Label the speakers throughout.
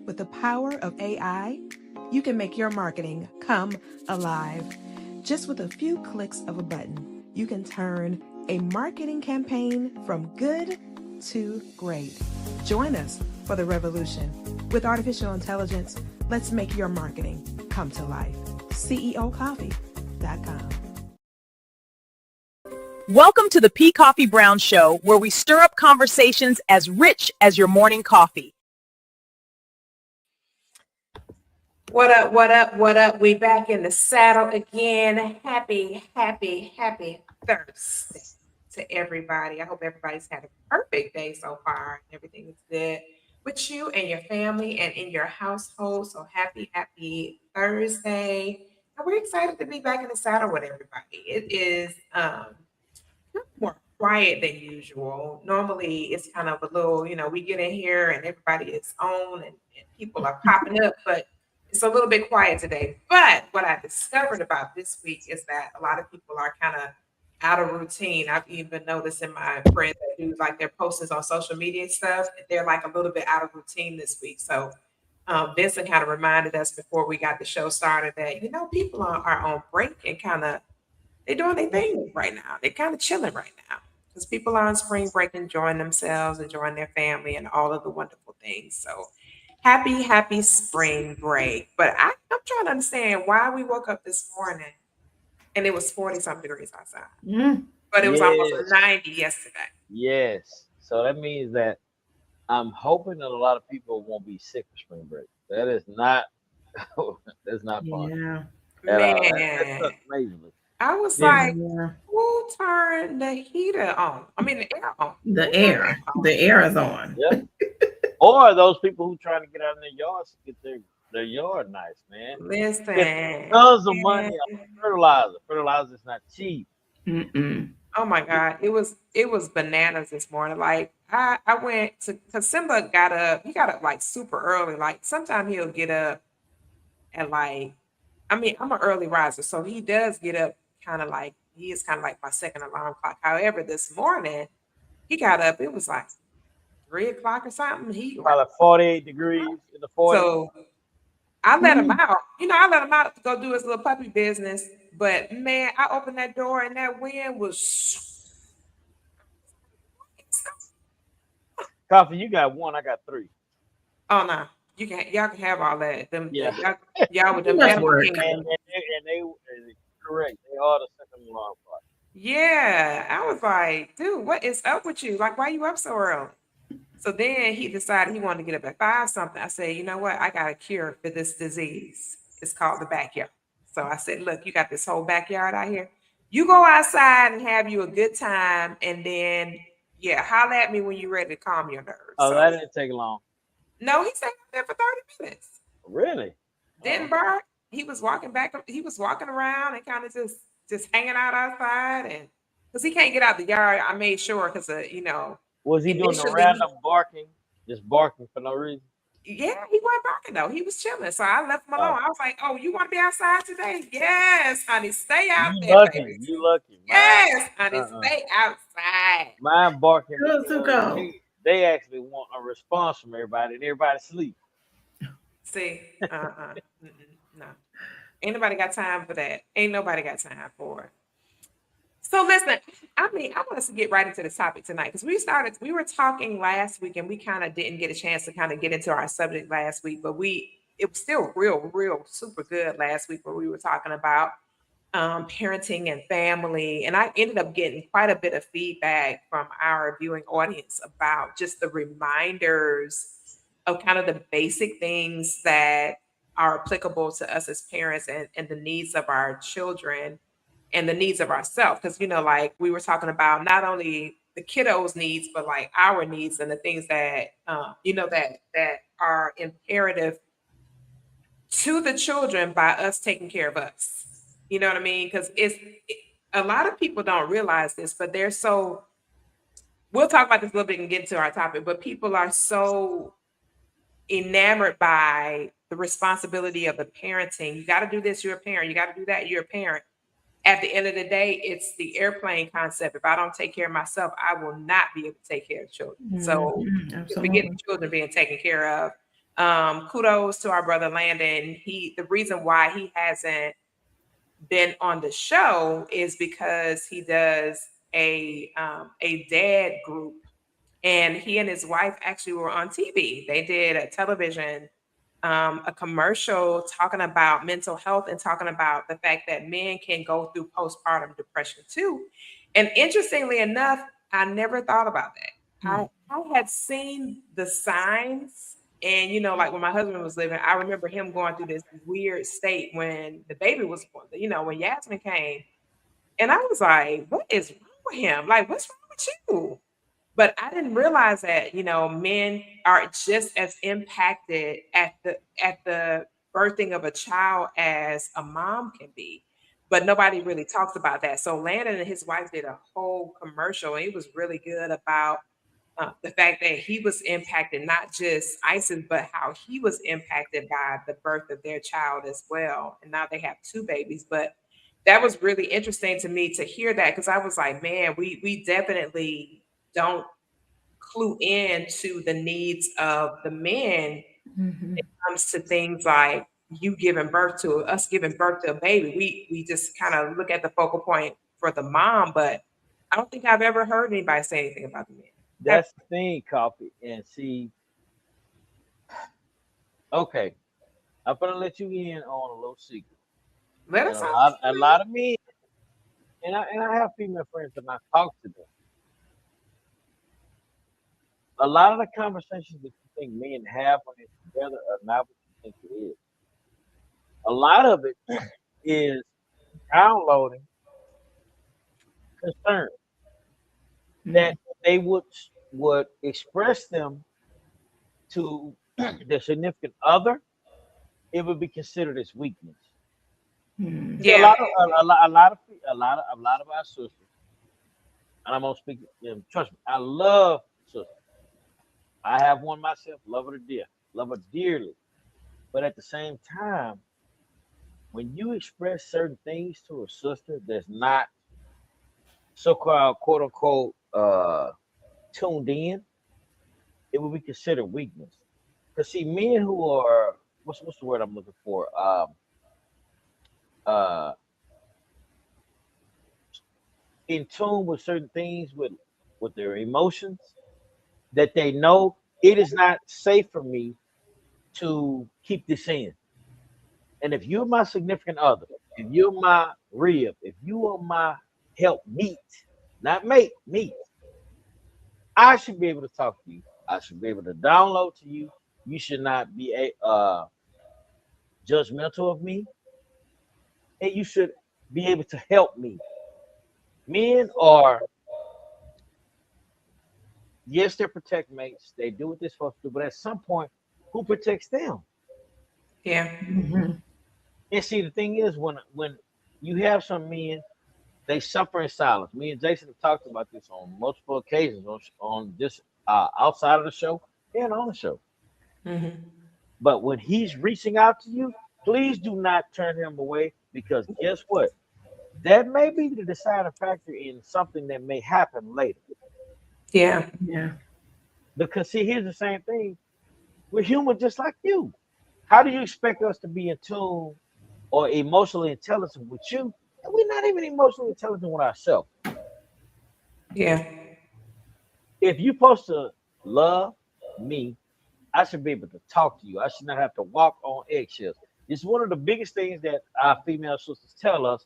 Speaker 1: With the power of AI, you can make your marketing come alive. Just with a few clicks of a button, you can turn a marketing campaign from good to great. Join us for the revolution. With artificial intelligence, let's make your marketing come to life. CEOcoffee.com.
Speaker 2: Welcome to the Koffe Brown Show, where we stir up conversations as rich as your morning coffee.
Speaker 3: What up, what up, what up? We back in the saddle again. Happy Thursday to everybody. I hope everybody's had a perfect day so far. Everything is good with you and your family and in your household. So happy Thursday. And we're excited to be back in the saddle with everybody. It is more quiet than usual. Normally it's kind of a little, we get in here and everybody is on and people are popping up, but it's a little bit quiet today. But what I discovered about this week is that a lot of people are kind of out of routine. I've even noticed in my friends that do like their postings on social media and stuff, they're like a little bit out of routine this week. So Vincent kind of reminded us before we got the show started that, people are on break and kind of, they're doing their thing right now. They're kind of chilling right now because people are on spring break, enjoying themselves, enjoying their family and all of the wonderful things. So happy spring break. But I'm trying to understand why we woke up this morning and it was 40-something degrees outside. But it was almost 90 yesterday.
Speaker 4: Yes. So that means that I'm hoping that a lot of people won't be sick for spring break. That is not that's not fun.
Speaker 3: Yeah.
Speaker 4: Man. That's amazing.
Speaker 3: I was like, who turned the heater on? I mean, the air on.
Speaker 5: The air is on.
Speaker 4: Yep. Or those people who trying to get out in their yards to get their yard nice, man.
Speaker 3: Listen.
Speaker 4: Tons of money on fertilizer. Fertilizer is not cheap.
Speaker 3: Oh my God. It was bananas this morning. Like I went to, because Simba he got up like super early. Like sometimes he'll get up at like, I'm an early riser, so he does get up he is kind of like my second alarm clock. However, this morning he got up, it was like 3 o'clock or something. He
Speaker 4: like 48 degrees in the 40s.
Speaker 3: So I let him out. I let him out to go do his little puppy business. But man, I opened that door and that wind was.
Speaker 4: Koffe, you got 1, I got 3.
Speaker 3: Oh no, y'all can have all that. Y'all with them.
Speaker 4: And they correct. They are the second alarm clock.
Speaker 3: Yeah, I was like, dude, what is up with you? Like, why you up so early? So then he decided he wanted to get up at 5 something. I said, you know what? I got a cure for this disease. It's called the backyard. So I said, look, you got this whole backyard out here. You go outside and have you a good time. And then, holler at me when you're ready to calm your nerves.
Speaker 4: Oh, that didn't take long.
Speaker 3: No, he stayed there for 30 minutes.
Speaker 4: Really?
Speaker 3: Didn't bark. He was walking back. He was walking around and kind of just hanging out outside. And because he can't get out the yard, I made sure because,
Speaker 4: Was he doing the random barking? Just barking for no reason?
Speaker 3: Yeah, he wasn't barking though. He was chilling. So I left him alone. I was like, oh, you want to be outside today? Yes, honey. Stay out there.
Speaker 4: Lucky.
Speaker 3: Baby.
Speaker 4: You lucky.
Speaker 3: Yes, honey. Stay outside.
Speaker 4: Mine barking.
Speaker 5: They
Speaker 4: actually want a response from everybody and everybody sleep.
Speaker 3: See, no. Ain't nobody got time for that. Ain't nobody got time for it. So listen, I want us to get right into the topic tonight because we were talking last week and we kind of didn't get a chance to kind of get into our subject last week, but it was still real super good last week where we were talking about parenting and family. And I ended up getting quite a bit of feedback from our viewing audience about just the reminders of kind of the basic things that are applicable to us as parents and the needs of our children and the needs of ourselves. Because, like we were talking about not only the kiddos' needs, but like our needs and the things that, that are imperative to the children by us taking care of us. You know what I mean? Because a lot of people don't realize this, but we'll talk about this a little bit and get into our topic, but people are so enamored by the responsibility of the parenting. You got to do this, you're a parent. You got to do that, you're a parent. At the end of the day, it's the airplane concept. If I don't take care of myself, I will not be able to take care of children. So forget the children being taken care of. Kudos to our brother Landon. The reason why he hasn't been on the show is because he does a dad group, and he and his wife actually were on TV. They did a television a commercial talking about mental health and talking about the fact that men can go through postpartum depression too. And interestingly enough, I never thought about that. I had seen the signs, and like when my husband was living, I remember him going through this weird state when the baby was born, when Yasmin came. And I was like, what is wrong with him? Like, what's wrong with you? But I didn't realize that, men are just as impacted at the birthing of a child as a mom can be. But nobody really talks about that. So Landon and his wife did a whole commercial, and it was really good about the fact that he was impacted, not just ISIS, but how he was impacted by the birth of their child as well. And now they have two babies. But that was really interesting to me to hear that, because I was like, man, we definitely don't clue in to the needs of the men when it comes to things like us giving birth to a baby. We just kind of look at the focal point for the mom, but I don't think I've ever heard anybody say anything about the men.
Speaker 4: That's the thing, Coffee. And see, okay, I'm gonna let you in on a little secret.
Speaker 3: Let
Speaker 4: And
Speaker 3: us
Speaker 4: a lot of men, and I have female friends and I talk to them. A lot of the conversations that you think men have when they're together are not what you think it is. A lot of it is downloading concern that they would express them to their significant other. It would be considered as weakness. See,
Speaker 3: Yeah.
Speaker 4: a lot of our sisters, and I'm gonna speak. Trust me, I love sisters. I have one myself. Love her to dear, love her dearly. But at the same time, when you express certain things to a sister that's not so-called quote unquote tuned in, it would be considered weakness. Because see, men who are what's the word I'm looking for? Uh, in tune with certain things with their emotions, that they know it is not safe for me to keep this in. And if you're my significant other, if you're my rib, if you are my help meet, not mate, meet, I should be able to talk to you. I should be able to download to you. You should not be judgmental of me, and you should be able to help me. Men are, yes, they're protect mates. They do what they're supposed to do, but at some point, who protects them?
Speaker 3: Yeah.
Speaker 4: And see, the thing is, when you have some men, they suffer in silence. Me and Jason have talked about this on multiple occasions on this outside of the show and on the show. But when he's reaching out to you, please do not turn him away, because guess what? That may be the deciding factor in something that may happen later.
Speaker 3: Yeah.
Speaker 4: Because see, here's the same thing. We're human just like you. How do you expect us to be in tune or emotionally intelligent with you? And we're not even emotionally intelligent with ourselves.
Speaker 3: Yeah.
Speaker 4: If you're supposed to love me, I should be able to talk to you. I should not have to walk on eggshells. It's one of the biggest things that our female sisters tell us,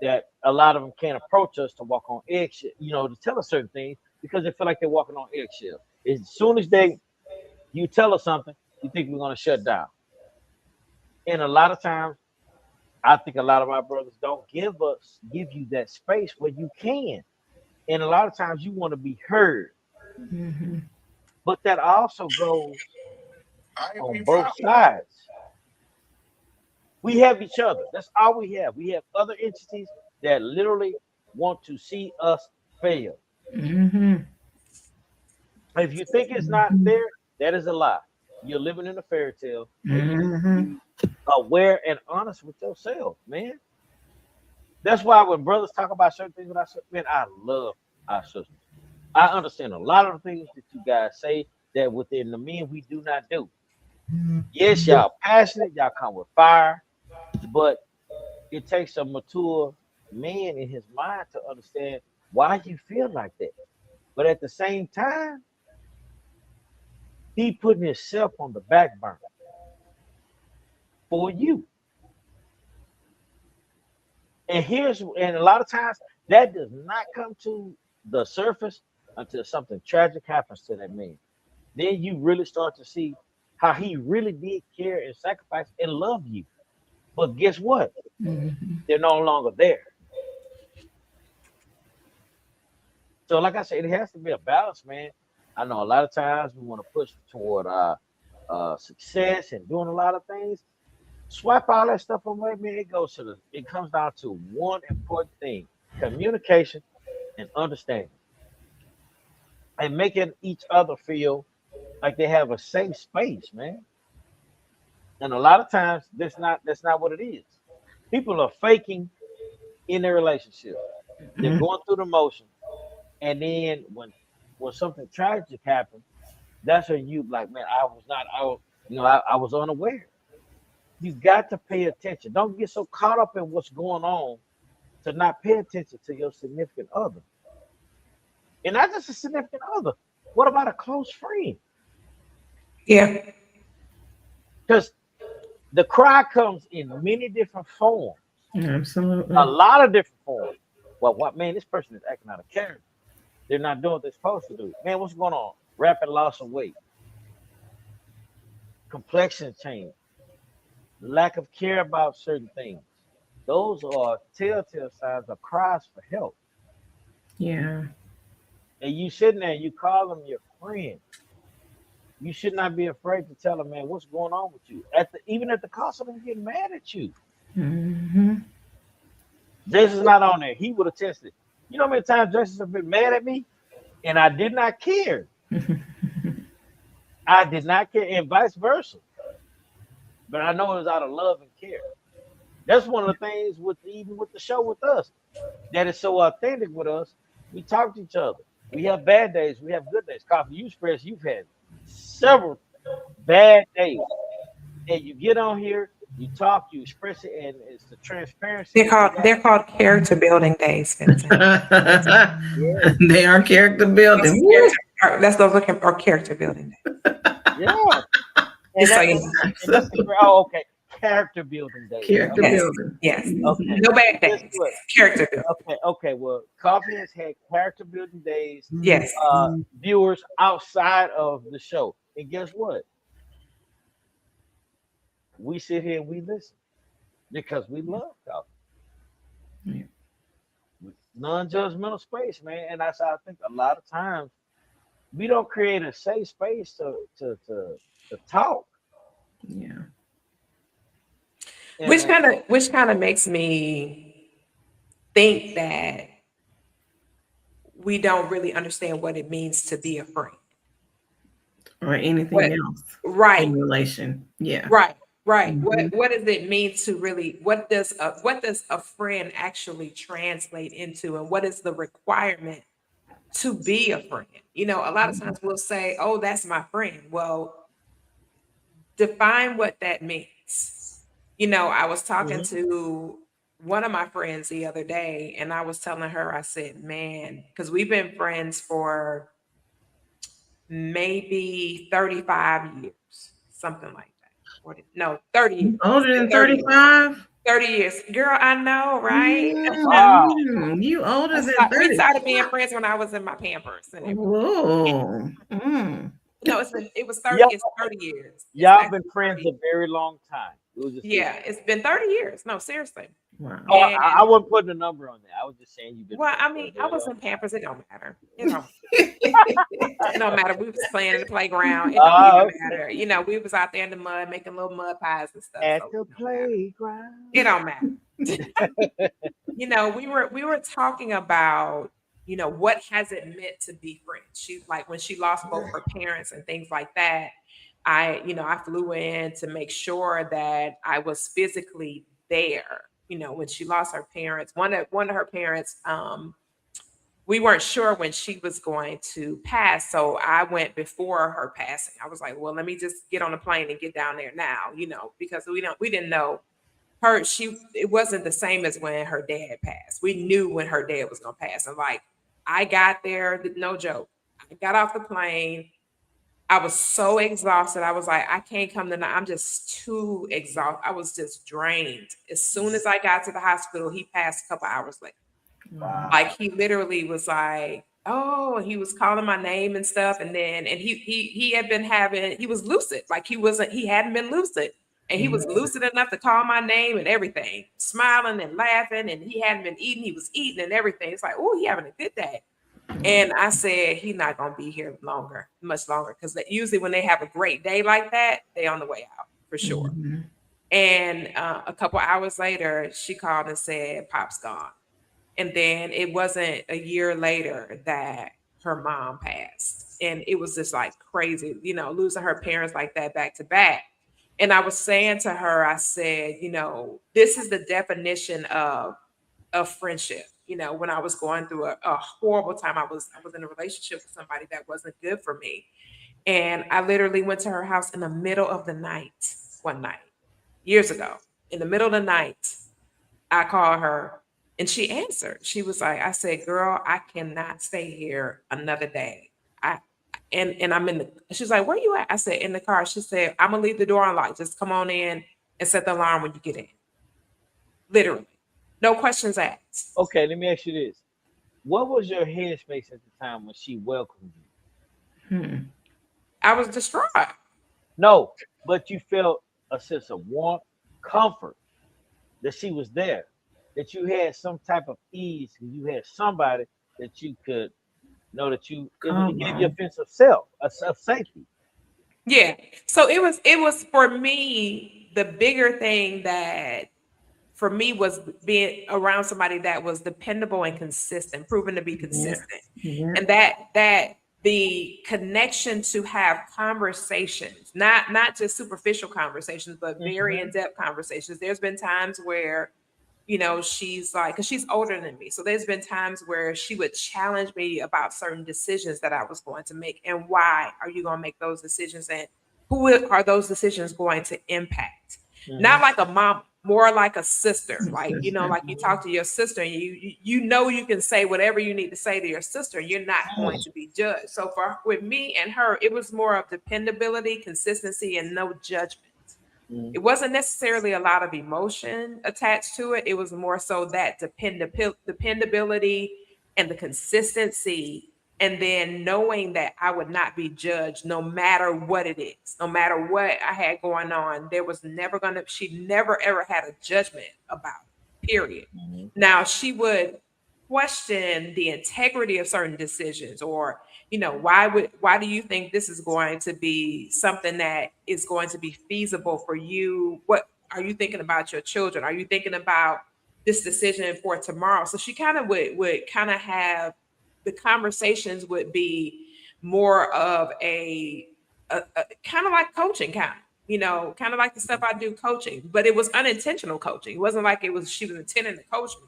Speaker 4: that a lot of them can't approach us to walk on eggshells, to tell us certain things, because they feel like they're walking on eggshells. As soon as you tell us something, you think we're going to shut down. And a lot of times, I think a lot of our brothers don't give you that space where you can. And a lot of times you want to be heard. But that also goes on both sides. We have each other. That's all we have. We have other entities that literally want to see us fail. If you think it's not there, that is a lie. You're living in a fairy tale, and you need to be aware and honest with yourself, man. That's why when brothers talk about certain things with our sisters, man, I love our sisters. I understand a lot of the things that you guys say that within the men we do not do. Yes, y'all passionate, y'all come with fire, but it takes a mature man in his mind to understand why you feel like that. But at the same time, he putting himself on the back burner for you. And a lot of times that does not come to the surface until something tragic happens to that man. Then you really start to see how he really did care and sacrifice and love you. But guess what? They're no longer there. So, like I said, it has to be a balance, man. I know a lot of times we want to push toward success and doing a lot of things. Swipe all that stuff away, man. It comes down to one important thing: communication and understanding, and making each other feel like they have a safe space, man. And a lot of times that's not what it is. People are faking in their relationship. They're going through the motion, and then when something tragic happens, that's when you like, man, I was not, I was, I was unaware. You got to pay attention. Don't get so caught up in what's going on to not pay attention to your significant other. And not just a significant other. What about a close friend?
Speaker 3: Yeah.
Speaker 4: Because the cry comes in many different forms,
Speaker 5: Absolutely.
Speaker 4: a lot of different forms. Well, what man, this person is acting out of character. They're not doing what they're supposed to do. Man, what's going on? Rapid loss of weight, complexion change, lack of care about certain things. Those are telltale signs of cries for help.
Speaker 5: Yeah.
Speaker 4: And you sitting there, you call them your friend. You should not be afraid to tell them, man, what's going on with you? Even at the cost of them getting mad at you.
Speaker 5: Mm-hmm.
Speaker 4: Jason's not on there. He would have tested. You know how many times Jason have been mad at me? And I did not care. I did not care, and vice versa. But I know it was out of love and care. That's one of the things even with the show with us that is so authentic with us. We talk to each other. We have bad days. We have good days. Coffee, you express you've had several bad days, and you get on here, you talk, you express it, and it's the transparency.
Speaker 3: They're called character building days, Vincent.
Speaker 4: Yeah,
Speaker 5: They are character building. Woo.
Speaker 3: That's those are character building days.
Speaker 4: yeah. And,
Speaker 3: Just so
Speaker 4: that,
Speaker 3: you
Speaker 4: and,
Speaker 3: know.
Speaker 4: and that's the oh, okay. Character building days.
Speaker 5: Character
Speaker 4: Okay.
Speaker 3: Yes.
Speaker 5: building.
Speaker 3: Yes.
Speaker 4: Okay.
Speaker 3: No bad
Speaker 4: Guess
Speaker 3: days.
Speaker 4: what?
Speaker 3: Character building.
Speaker 4: Okay. Well, Coffee has had character building days,
Speaker 3: Yes.
Speaker 4: viewers outside of the show. And guess what? We sit here and we listen because we love Coffee.
Speaker 5: Yeah.
Speaker 4: Non-judgmental space, man. And that's how I think a lot of times we don't create a safe space to talk.
Speaker 5: Yeah.
Speaker 3: Which
Speaker 4: And
Speaker 3: kind of makes me think that we don't really understand what it means to be a friend.
Speaker 5: Or anything
Speaker 3: What
Speaker 5: else in
Speaker 3: right,
Speaker 5: relation. Yeah.
Speaker 3: right, right.
Speaker 5: Mhm.
Speaker 3: What does it mean to really what does a friend actually translate into, and what is the requirement to be a friend? A lot of times we'll say, "Oh, that's my friend." Well, define what that means. I was talking
Speaker 4: Mhm.
Speaker 3: to one of my friends the other day, and I was telling her, I said, man, because we've been friends for maybe 35 years, something like that. 40, no, 30 years.
Speaker 5: Older than
Speaker 3: 30 years.
Speaker 5: 35?
Speaker 3: 30 years. Girl, I know, right?
Speaker 4: Wow.
Speaker 5: You older than
Speaker 3: We
Speaker 5: 30.
Speaker 3: started being friends when I was in my Pampers and everything.
Speaker 5: Whoa. Mm.
Speaker 3: No,
Speaker 4: Y'all,
Speaker 3: it's 30 years. It's
Speaker 4: y'all been
Speaker 3: actually
Speaker 4: friends
Speaker 3: 30.
Speaker 4: a very long time. It was just
Speaker 3: Yeah, it's been 30 years. No, seriously.
Speaker 5: Wow.
Speaker 4: oh,
Speaker 3: And
Speaker 4: I wasn't putting a number on that. I was just saying you've been
Speaker 3: well,
Speaker 4: friends
Speaker 3: I
Speaker 4: for a
Speaker 3: mean, I
Speaker 4: very
Speaker 3: was
Speaker 4: long
Speaker 3: in
Speaker 4: time.
Speaker 3: Pampers. It don't matter. It don't matter. We was playing in the playground. It don't even
Speaker 4: Okay.
Speaker 3: matter. We was out there in the mud making little mud pies and stuff.
Speaker 4: At
Speaker 3: So
Speaker 4: the playground.
Speaker 3: it don't matter. We were talking about, what has it meant to be friends. She like when she lost both her parents and things like that. I flew in to make sure that I was physically there. When she lost her parents, one of her parents we weren't sure when she was going to pass. So I went before her passing. I was like, well, let me just get on a plane and get down there now, because we didn't know it wasn't the same as when her dad passed. We knew when her dad was gonna pass. And like I got there, no joke. I got off the plane. I was so exhausted. I was like, I can't come tonight. I'm just too exhausted. I was just drained. As soon as I got to the hospital, he passed a couple hours later.
Speaker 4: Wow.
Speaker 3: Like he literally was like, oh, he was calling my name and stuff. And he had been he was lucid. Like he hadn't been lucid. And he was lucid enough to call my name and everything, smiling and laughing. And he hadn't been eating. He was eating and everything. It's like, oh, he having a good day. And I said, he's not going to be here much longer. Because usually when they have a great day like that, they on the way out for sure. And a couple hours later, she called and said, Pop's gone. And then it wasn't a year later that her mom passed. And it was just like crazy, losing her parents like that back to back. And I was saying to her, I said, this is the definition of friendship. When I was going through a horrible time, I was in a relationship with somebody that wasn't good for me. And I literally went to her house in the middle of the night, one night, years ago. In the middle of the night, I called her and she answered. She was like, I said, girl, I cannot stay here another day. And I'm she's like, where you at? I said, in the car. She said, I'm gonna leave the door unlocked. Just come on in and set the alarm when you get in. Literally. No questions asked.
Speaker 4: Okay, let me ask you this. What was your headspace at the time when she welcomed you?
Speaker 3: I was distraught.
Speaker 4: No, but you felt a sense of warmth, comfort, that she was there, that you had some type of ease, and you had somebody that you could know that it gave you a sense of of safety.
Speaker 3: Yeah. So it was for me, the bigger thing that for me was being around somebody that was dependable and consistent, proven to be consistent. And that the connection to have conversations, not just superficial conversations, but very in-depth conversations. There's been times where, she's like, because she's older than me. So there's been times where she would challenge me about certain decisions that I was going to make. And why are you going to make those decisions? And who are those decisions going to impact? Not like a mom, more like a sister. Like, like you talk to your sister and you can say whatever you need to say to your sister. You're not going to be judged. So with me and her, it was more of dependability, consistency, and no judgment. It wasn't necessarily a lot of emotion attached to it. It was more so that dependability and the consistency, and then knowing that I would not be judged no matter what it is, no matter what I had going on. She never ever had a judgment about it, period. Now she would question the integrity of certain decisions, or why do you think this is going to be something that is going to be feasible for you? What are you thinking about your children? Are you thinking about this decision for tomorrow? So she kind of would kind of have, the conversations would be more of a kind of like coaching, kind of like the stuff I do coaching, but it was unintentional coaching. It wasn't like she was intending to coach me.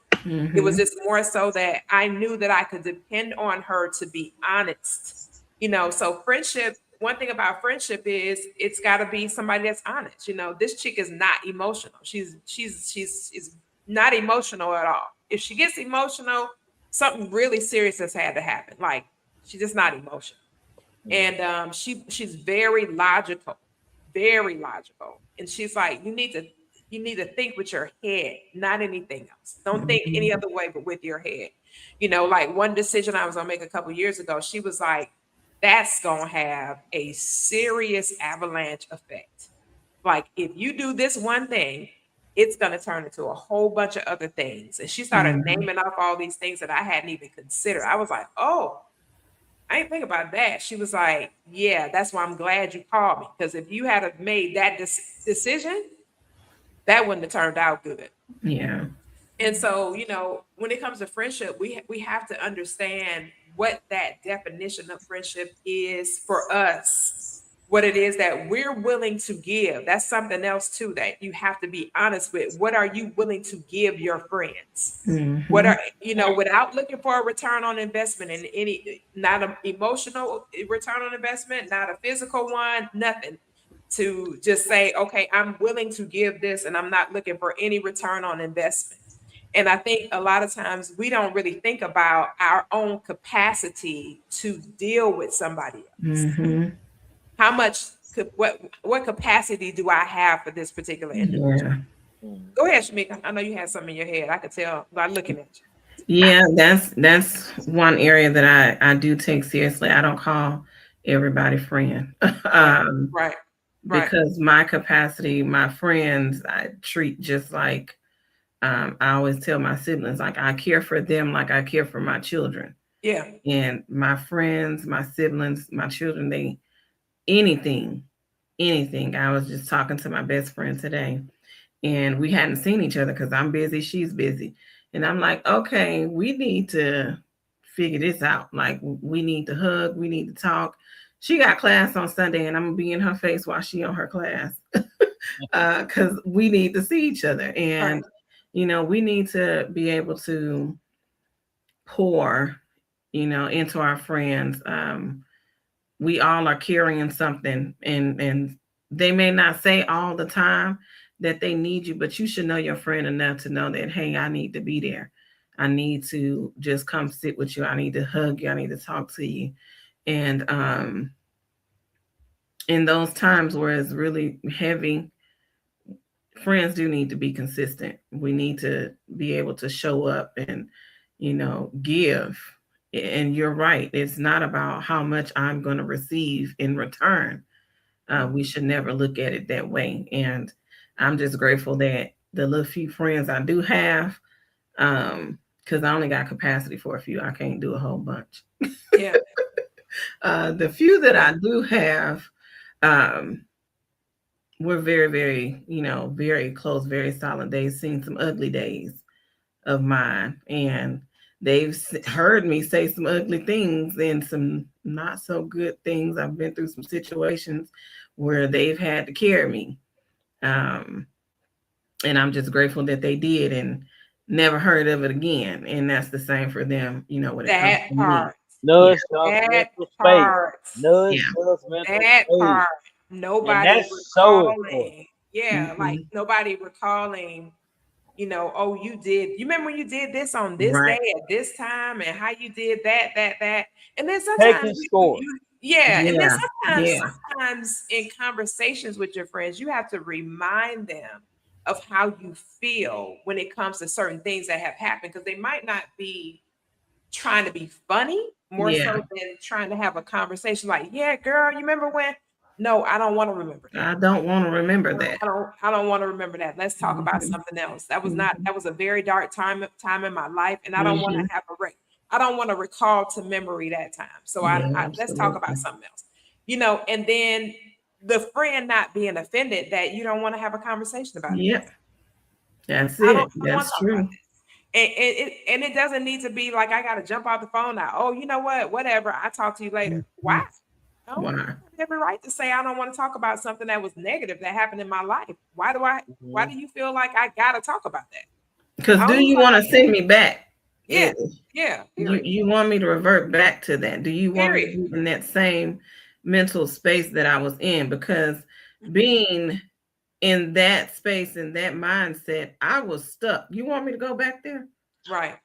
Speaker 3: It was just more so that I knew that I could depend on her to be honest. So friendship, one thing about friendship is it's got to be somebody that's honest. This chick is not emotional. She's not emotional at all. If she gets emotional, something really serious has had to happen. Like, she's just not emotional. And she's very logical. And she's like, you need to think with your head, not anything else. Don't think any other way but with your head. Like one decision I was gonna make a couple years ago, she was like, that's gonna have a serious avalanche effect. Like, if you do this one thing, it's going to turn into a whole bunch of other things. And she started naming off all these things that I hadn't even considered. I was like, oh, I didn't think about that. She was like, yeah, that's why I'm glad you called me. Because if you had made that decision, that wouldn't have turned out good.
Speaker 5: Yeah.
Speaker 3: And so, when it comes to friendship, we have to understand what that definition of friendship is for us. what it is that we're willing to give. That's something else too that you have to be honest with. What are you willing to give your friends? What are, without looking for a return on investment in any, not an emotional return on investment, not a physical one, nothing. To just say, okay, I'm willing to give this and I'm not looking for any return on investment. And I think a lot of times we don't really think about our own capacity to deal with somebody else. How much, what capacity do I have for this particular individual?
Speaker 5: Yeah.
Speaker 3: Go ahead, Shamika. I know you had something in your head. I could tell by looking at you.
Speaker 5: Yeah, that's one area that I do take seriously. I don't call everybody friend.
Speaker 3: Right.
Speaker 5: Because my capacity, my friends, I treat just like I always tell my siblings, like I care for them like I care for my children.
Speaker 3: Yeah.
Speaker 5: And my friends, my siblings, my children, they anything. I was just talking to my best friend today, and we hadn't seen each other because I'm busy, she's busy. And I'm like, okay, we need to figure this out. Like, we need to hug, we need to talk. She got class on Sunday, and I'm gonna be in her face while she on her class. Because we need to see each other. And we need to be able to pour, into our friends. We all are carrying something, and they may not say all the time that they need you, but you should know your friend enough to know that, hey, I need to be there. I need to just come sit with you. I need to hug you. I need to talk to you. And in those times where it's really heavy, friends do need to be consistent. We need to be able to show up and, give. And you're right. It's not about how much I'm going to receive in return. We should never look at it that way. And I'm just grateful that the little few friends I do have, because I only got capacity for a few. I can't do a whole bunch.
Speaker 3: Yeah.
Speaker 5: The few that I do have, we're very, very, very close, very solid. They've seen some ugly days of mine, and they've heard me say some ugly things and some not so good things. I've been through some situations where they've had to carry me. And I'm just grateful that they did and never heard of it again. And that's the same for them, when it comes to me.
Speaker 4: Nudge,
Speaker 3: that
Speaker 4: part. Nudge,
Speaker 3: that part. Nobody recalling. Like nobody recalling, oh, you remember when you did this on this day at this time and how you did that. And then sometimes and then sometimes in conversations with your friends, you have to remind them of how you feel when it comes to certain things that have happened, because they might not be trying to be funny more so than trying to have a conversation like, yeah, girl, you remember when? No, I don't want to remember that.
Speaker 5: I don't want to remember that.
Speaker 3: I don't want to remember that. Let's talk about something else. That was a very dark time in my life, and I don't want to have I don't want to recall to memory that time. So let's talk about something else. And then the friend not being offended that you don't want to have a conversation about it.
Speaker 5: Yep. That's it. That's true.
Speaker 3: And it doesn't need to be like I got to jump off the phone now. Oh, you know what? Whatever. I'll talk to you later. Why? No, I have every right to say I don't want to talk about something that was negative that happened in my life. Why do you feel like I gotta talk about that?
Speaker 5: Because do you want to send me back?
Speaker 3: Yeah.
Speaker 5: You want me to revert back to that? Do you want me to be in that same mental space that I was in? Because being in that space, in that mindset, I was stuck. You want me to go back there?
Speaker 3: Right.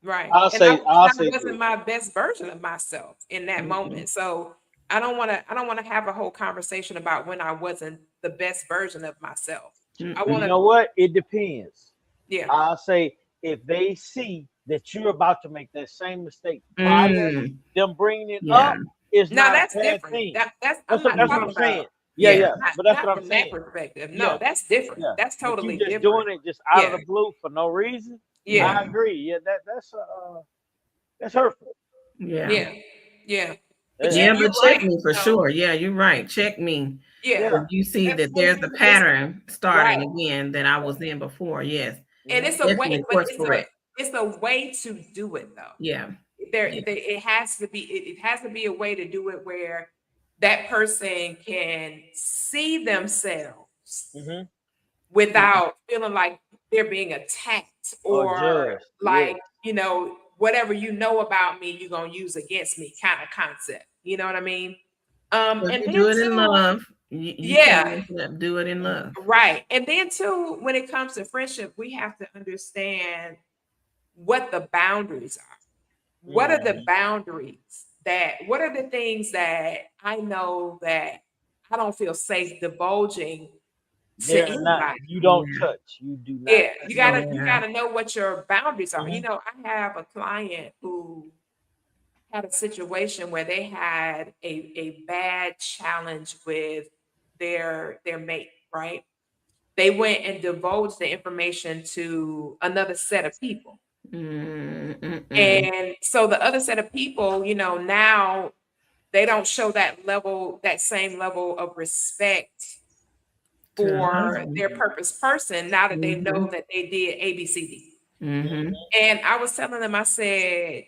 Speaker 4: I'll say
Speaker 3: wasn't my best version of myself in that moment. So I don't want to have a whole conversation about when I wasn't the best version of myself. I want to.
Speaker 4: You know what? It depends.
Speaker 3: Yeah.
Speaker 4: I'll say if they see that you're about to make that same mistake, them bringing it up is not
Speaker 3: that's
Speaker 4: a bad
Speaker 3: different.
Speaker 4: thing.
Speaker 3: That's
Speaker 4: what I'm saying. Yeah. But that's what I'm saying.
Speaker 3: That perspective. No, that's different. Yeah. That's totally
Speaker 4: just
Speaker 3: different.
Speaker 4: Doing it just out of the blue for no reason.
Speaker 3: Yeah,
Speaker 4: I agree. Yeah, that's hurtful.
Speaker 5: Yeah.
Speaker 3: But
Speaker 5: check me for sure. Yeah, you're right. Check me.
Speaker 3: Yeah.
Speaker 5: You see that there's a pattern starting again that I was in before. Yes.
Speaker 3: And it's a way, it's a way to do it though.
Speaker 5: Yeah.
Speaker 3: It has to be a way to do it where that person can see themselves
Speaker 4: Mm-hmm.
Speaker 3: without feeling like they're being attacked
Speaker 4: Or
Speaker 3: or
Speaker 4: just, yeah.
Speaker 3: like, whatever you know about me, you're gonna use against me kind of concept. You know what I mean?
Speaker 5: So if
Speaker 3: And
Speaker 5: you
Speaker 3: then
Speaker 5: do it in
Speaker 3: too,
Speaker 5: love, you
Speaker 3: yeah,
Speaker 5: can't do it in love.
Speaker 3: right. And then too, when it comes to friendship, we have to understand what the boundaries are. What are the
Speaker 4: Mm-hmm.
Speaker 3: boundaries what are the things that I know that I don't feel safe divulging to
Speaker 4: They're not,
Speaker 3: anybody?
Speaker 4: you don't
Speaker 5: Yeah.
Speaker 4: touch. You do not
Speaker 3: Yeah,
Speaker 4: touch
Speaker 3: you
Speaker 4: those.
Speaker 3: gotta you
Speaker 5: Yeah.
Speaker 3: gotta know what your boundaries are.
Speaker 4: Mm-hmm.
Speaker 3: I have a client who had a situation where they had a bad challenge with their mate, right? They went and divulged the information to another set of people.
Speaker 5: Mm-mm.
Speaker 3: And so the other set of people, now they don't show that same level of respect
Speaker 5: To the
Speaker 3: for
Speaker 5: husband.
Speaker 3: their purpose person now that they
Speaker 5: Mm-hmm.
Speaker 3: know that they did ABCD.
Speaker 5: Mm-hmm.
Speaker 3: And I was telling them, I said,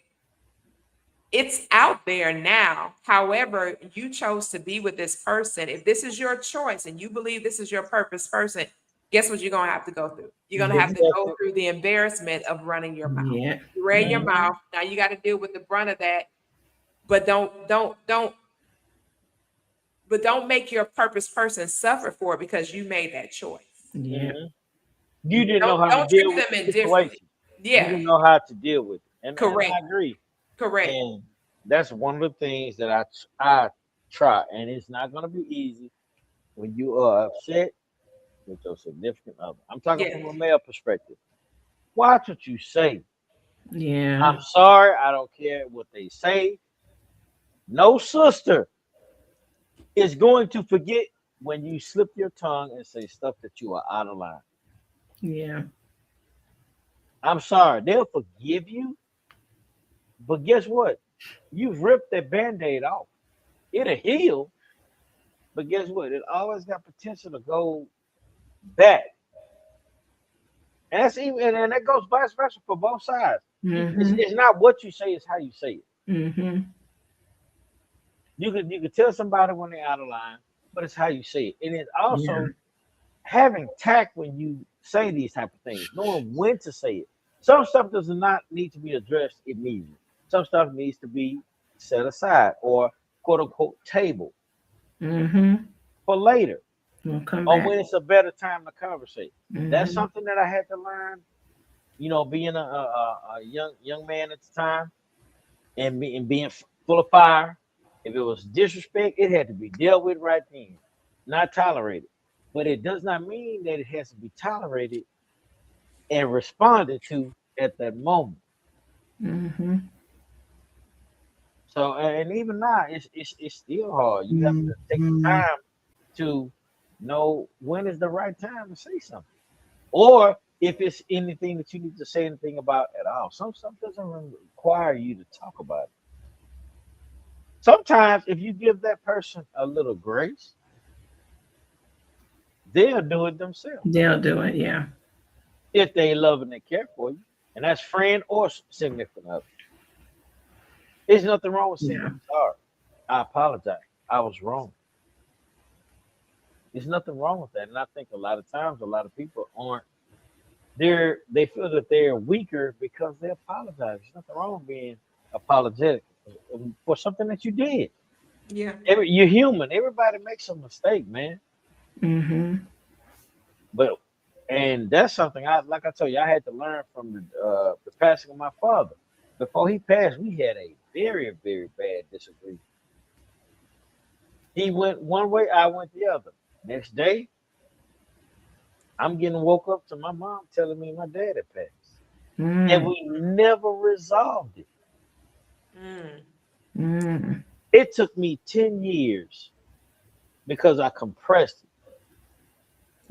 Speaker 3: it's out there now. However, you chose to be with this person. If this is your choice and you believe this is your purpose person, guess what you're going to have to go through? You're going to have to go
Speaker 4: Exactly.
Speaker 3: through the embarrassment of running your mouth.
Speaker 5: Yeah.
Speaker 3: You ran your
Speaker 4: Mm-hmm.
Speaker 3: mouth. Now you got to deal with the brunt of that. But don't make your purpose person suffer for it because you made that choice.
Speaker 5: Yeah.
Speaker 4: Mm-hmm. You didn't know
Speaker 3: Don't
Speaker 4: how to
Speaker 3: don't
Speaker 4: deal
Speaker 3: treat
Speaker 4: with
Speaker 3: them
Speaker 4: the
Speaker 3: indifferently.
Speaker 4: situation. You
Speaker 3: Yeah,
Speaker 4: didn't know how to deal with it. And
Speaker 3: correct,
Speaker 4: I agree.
Speaker 3: correct.
Speaker 4: And that's one of the things that I try. And it's not gonna be easy when you are upset with your significant other. I'm talking
Speaker 3: Yeah,
Speaker 4: from a male perspective. Watch what you say.
Speaker 5: Yeah.
Speaker 4: I'm sorry, I don't care what they say. No sister is going to forget when you slip your tongue and say stuff that you are out of line.
Speaker 5: Yeah.
Speaker 4: I'm sorry, they'll forgive you, but guess what? You've ripped that band-aid off. It'll heal, but guess what? It always got potential to go back. And that's even and that goes vice versa for both sides. It's,
Speaker 5: Mm-hmm.
Speaker 4: it's not what you say, it's how you say it.
Speaker 5: Mm-hmm.
Speaker 4: You could tell somebody when they're out of line, but it's how you say it. And it's
Speaker 5: Yeah.
Speaker 4: also having tact when you say these type of things, knowing when to say it. Some stuff does not need to be addressed immediately. Some stuff needs to be set aside or quote unquote table
Speaker 5: Mm-hmm.
Speaker 4: for later
Speaker 5: We'll come
Speaker 4: or
Speaker 5: back.
Speaker 4: when it's a better time to conversate. That's
Speaker 5: Mm-hmm.
Speaker 4: something that I had to learn, being a young man at the time and being full of fire. If it was disrespect, it had to be dealt with right then, not tolerated. But it does not mean that it has to be tolerated and responded to at that moment.
Speaker 5: Mm-hmm.
Speaker 4: So, and even now, it's still hard. You have to take the
Speaker 5: Mm-hmm.
Speaker 4: time to know when is the right time to say something, or if it's anything that you need to say anything about at all. Some stuff doesn't require you to talk about it. Sometimes, if you give that person a little grace, they'll do it themselves
Speaker 5: They'll do it. Yeah.
Speaker 4: if they love and they care for you, and that's friend or significant other. There's nothing wrong with saying
Speaker 5: Yeah.
Speaker 4: I'm sorry. I apologize. I was wrong. There's nothing wrong with that. And I think a lot of times a lot of people aren't they feel that they're weaker because they apologize. There's nothing wrong with being apologetic for something that you did.
Speaker 3: Yeah.
Speaker 4: You're human. Everybody makes a mistake, man.
Speaker 5: Mm-hmm.
Speaker 4: But and that's something like I told you, I had to learn from the passing of my father. Before he passed, we had a very, very bad disagreement. He went one way, I went the other. Next day, I'm getting woke up to my mom telling me my dad had passed. And
Speaker 5: Mm.
Speaker 4: we never resolved it.
Speaker 3: Mm.
Speaker 5: Mm.
Speaker 4: It took me 10 years because I compressed it.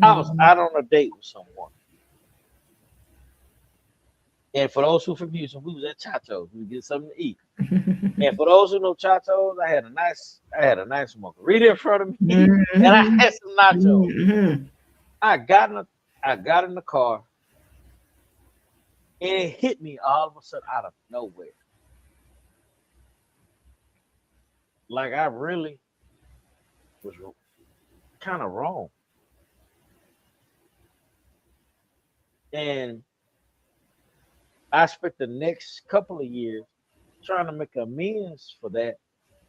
Speaker 4: I was
Speaker 5: Mm.
Speaker 4: out on a date with someone. And for those who confused, we was at Chacho's. We get something to eat. And for those who know Chacho's, I had a nice margarita in front of me, and I
Speaker 5: Mhm.
Speaker 4: had some nachos.
Speaker 5: Mhm.
Speaker 4: I got in the, I got in the car, and it hit me all of a sudden out of nowhere. Like I really was kind of wrong. And I spent the next couple of years trying to make amends for that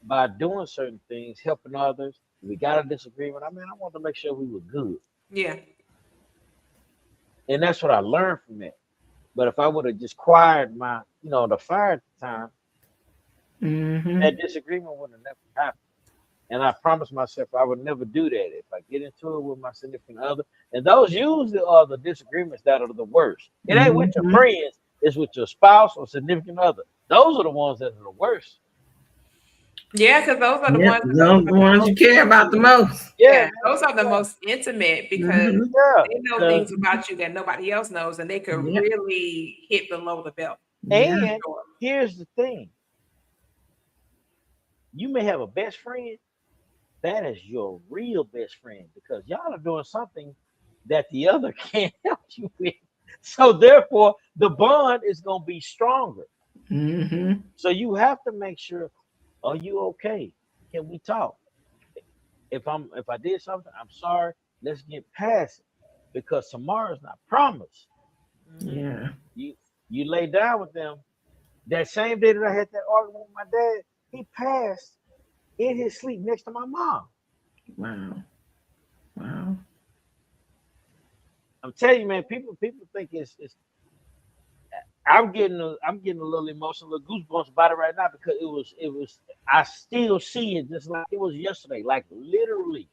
Speaker 4: by doing certain things, helping others. We got a disagreement. I mean, I wanted to make sure we were good.
Speaker 3: Yeah.
Speaker 4: And that's what I learned from that. But if I would have just quiet my, the fire at the time, that disagreement would have never happened. And I promised myself I would never do that. If I get into it with my significant other, and those usually are the disagreements that are the worst. It ain't with your friends, it's with your spouse or significant other. Those are the ones that are the worst.
Speaker 3: Yeah, because those are the
Speaker 5: the ones you care about the most.
Speaker 3: Yeah, those are the most intimate because they know things about you that nobody else knows, and they could really hit below the belt.
Speaker 4: And here's the thing. You may have a best friend. That is your real best friend because y'all are doing something that the other can't help you with. So therefore, the bond is going to be stronger. So you have to make sure, are you okay? Can we talk? If I did something, I'm sorry. Let's get past it because tomorrow's not promised.
Speaker 5: Yeah.
Speaker 4: You lay down with them. That same day that I had that argument with my dad, he passed in his sleep next to my mom.
Speaker 5: Wow.
Speaker 4: I'm telling you, man, people think it's I'm getting a little emotional, little goosebumps about it right now because it was I still see it just like it was yesterday, like literally.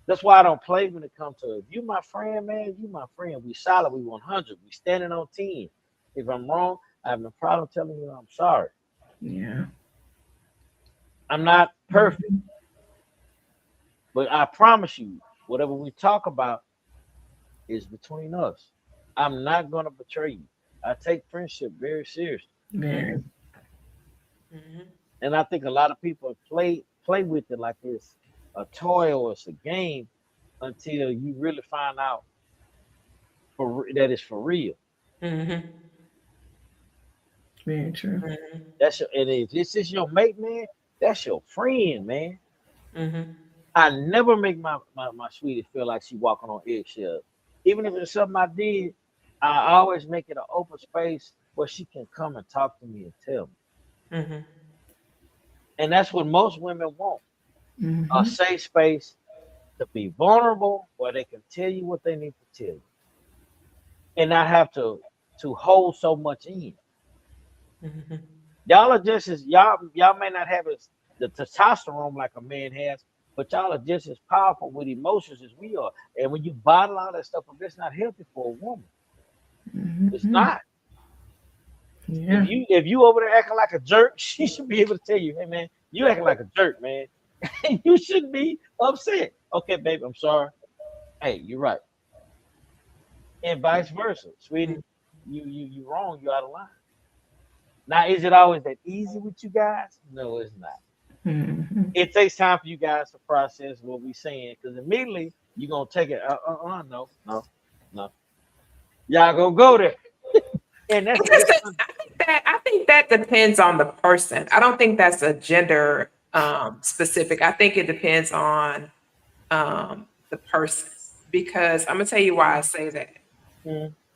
Speaker 4: That's why I don't play when it comes to if you my friend, man, you my friend. We solid, we 100, we standing on 10. If I'm wrong, I have no problem telling you I'm sorry.
Speaker 5: Yeah.
Speaker 4: I'm not perfect. But I promise you, whatever we talk about is between us. I'm not going to betray you. I take friendship very seriously.
Speaker 5: Very.
Speaker 4: And I think a lot of people play with it like it's a toy or it's a game until you really find out that it's for real.
Speaker 5: Very true.
Speaker 4: And if this is your mate, man, that's your friend, man. I never make my sweetie feel like she walking on eggshells. Even if it's something I did, I always make it an open space where she can come and talk to me and tell me. And that's what most women want. A safe space to be vulnerable where they can tell you what they need to tell you. And not have to hold so much in. Y'all are just as y'all may not have the testosterone like a man has, but y'all are just as powerful with emotions as we are. And when you bottle all that stuff up, it's not healthy for a woman. It's not.
Speaker 5: Yeah.
Speaker 4: If you over there acting like a jerk, she should be able to tell you, hey man, you acting like a jerk, man. You shouldn't be upset. Okay, babe, I'm sorry. Hey, you're right. And vice versa. Sweetie, you wrong, you out of line. Now, is it always that easy with you guys? No, it's not. It takes time for you guys to process what we're saying because immediately you're gonna take it. No. Y'all gonna go there. And that's
Speaker 3: I think that depends on the person. I don't think that's a gender specific. I think it depends on the person because I'm gonna tell you why I say that.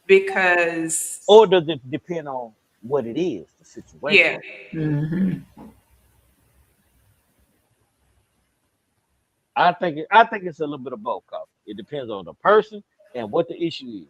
Speaker 3: Because
Speaker 4: or does it depend on what it is, the situation?
Speaker 3: Yeah.
Speaker 4: I think it's a little bit of both. It depends on the person and what the issue is.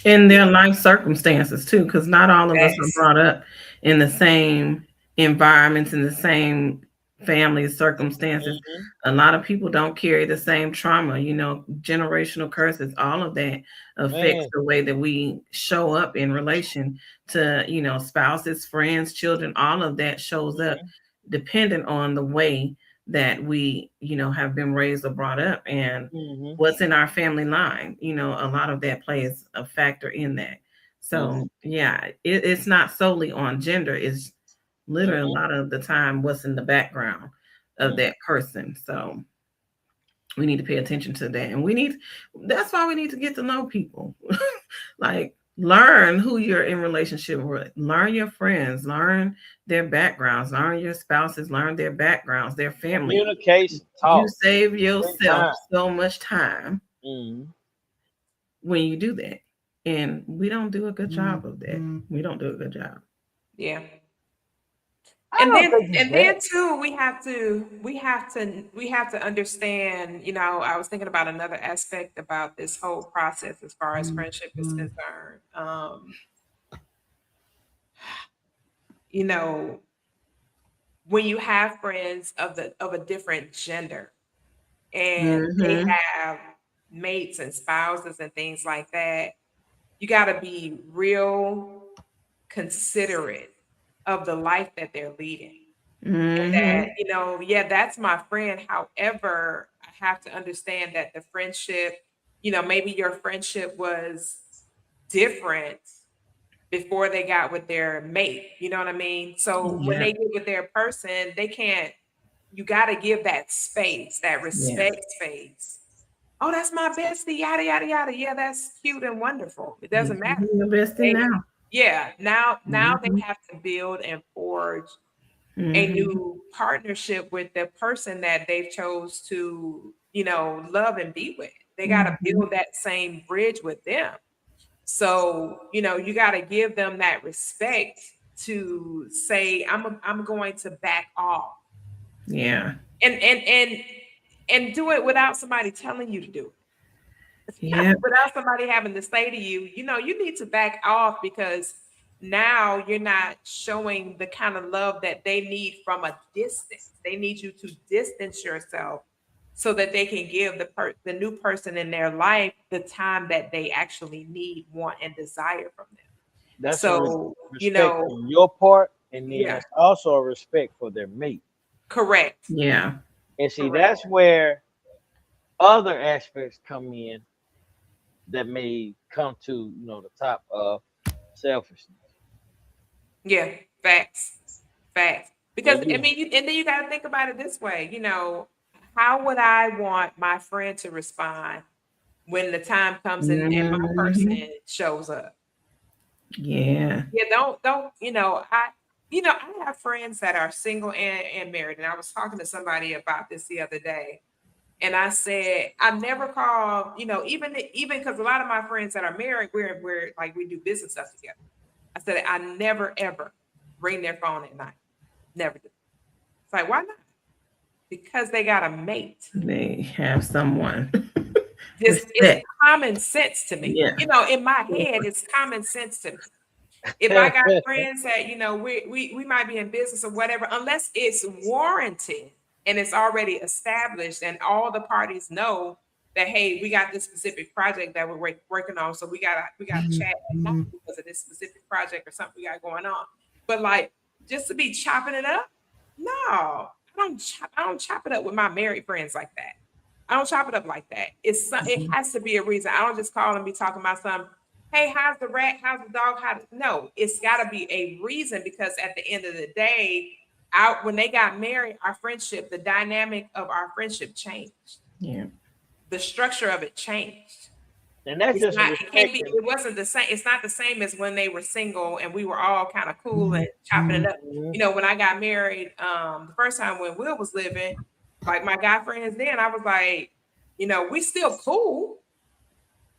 Speaker 5: And their life circumstances too, because not all of us are brought up in the same environments, in the same family circumstances. A lot of people don't carry the same trauma, generational curses, all of that affects the way that we show up in relation to, spouses, friends, children, all of that shows up dependent on the way that we, have been raised or brought up and what's in our family line. A lot of that plays a factor in that. So it's not solely on gender. It's literally a lot of the time what's in the background of that person. So we need to pay attention to that. And that's why we need to get to know people. Like Learn who you're in relationship with. Learn your friends. Learn their backgrounds. Learn your spouses. Learn their backgrounds, their family.
Speaker 4: Communication,
Speaker 5: You
Speaker 4: talk.
Speaker 5: save yourself
Speaker 4: time.
Speaker 5: so much time
Speaker 4: Mhm.
Speaker 5: when you do that. And we don't do a good job of that. We don't do a good job.
Speaker 3: Yeah.
Speaker 4: I
Speaker 3: And
Speaker 4: don't
Speaker 3: then
Speaker 4: think it's
Speaker 3: and then
Speaker 4: bad.
Speaker 3: too, we have to understand, I was thinking about another aspect about this whole process as far as friendship is concerned. You know, when you have friends of a different gender and they
Speaker 5: Mm-hmm.
Speaker 3: have mates and spouses and things like that, you got to be real considerate of the life that they're leading. And
Speaker 5: Mm-hmm.
Speaker 3: that, yeah, that's my friend. However, I have to understand that the friendship, maybe your friendship was different before they got with their mate. You know what I mean? So when
Speaker 5: Yeah.
Speaker 3: they get with their person, they can't, you got to give that space, that
Speaker 5: Yeah.
Speaker 3: respect space. Oh, that's my bestie, yada, yada, yada. Yeah, that's cute and wonderful. It doesn't matter.
Speaker 5: Be your bestie
Speaker 3: They,
Speaker 5: now.
Speaker 3: yeah, now they
Speaker 5: Mm-hmm.
Speaker 3: have to build and forge a
Speaker 5: Mm-hmm.
Speaker 3: new partnership with the person that they've chose to, love and be with. They got to
Speaker 5: Mm-hmm.
Speaker 3: build that same bridge with them. So, you got to give them that respect to say, I'm going to back off
Speaker 5: Yeah.
Speaker 3: and do it without somebody telling you to do it.
Speaker 5: Yeah.
Speaker 3: Without somebody having to say to you, you need to back off because now you're not showing the kind of love that they need from a distance. They need you to distance yourself so that they can give the new person in their life the time that they actually need, want, and desire from them.
Speaker 4: That's a
Speaker 3: So,
Speaker 4: respect on your part, and then
Speaker 3: yeah,
Speaker 4: that's also a respect for their mate.
Speaker 3: correct.
Speaker 5: Yeah.
Speaker 4: And see,
Speaker 3: Correct.
Speaker 4: that's where other aspects come in that may come to the top of selfishness.
Speaker 3: Yeah, facts. Facts. Because
Speaker 4: When
Speaker 3: I
Speaker 4: you
Speaker 3: mean, and then you got to think about it this way, how would I want my friend to respond when the time comes and my
Speaker 5: Mm-hmm.
Speaker 3: person shows up?
Speaker 5: Yeah.
Speaker 3: Yeah, don't, I have friends that are single and married, and I was talking to somebody about this the other day, and I said I never call, even because a lot of my friends that are married, we're like we do business stuff together. I said I never ever ring their phone at night. Never do. It's like, why not? Because they got a mate.
Speaker 5: They have someone.
Speaker 3: Just it's
Speaker 5: Respect.
Speaker 3: common sense to me.
Speaker 5: Yeah.
Speaker 3: In my head, it's common sense to me. If I got friends that, we might be in business or whatever, unless it's warranted and it's already established and all the parties know that, hey, we got this specific project that we're working on, so we gotta chat at night because of this specific project or something we got going on. But like just to be chopping it up, no, I don't chop it up with my married friends like that. I don't chop it up like that. It has to be a reason. I don't just call and be talking about some, hey, how's the rat? How's the dog? No, it's got to be a reason because at the end of the day, out when they got married, our friendship, the dynamic of our friendship changed.
Speaker 5: Yeah.
Speaker 3: The structure of it changed.
Speaker 4: and that's
Speaker 3: It's
Speaker 4: just a
Speaker 3: not, it can't
Speaker 4: respect.
Speaker 3: be, it wasn't the same. It's not the same as when they were single and we were all kind of cool and chopping it up.
Speaker 4: Mhm.
Speaker 3: When I got married, the first time when Will was living, like my guy friends then, I was like, we still cool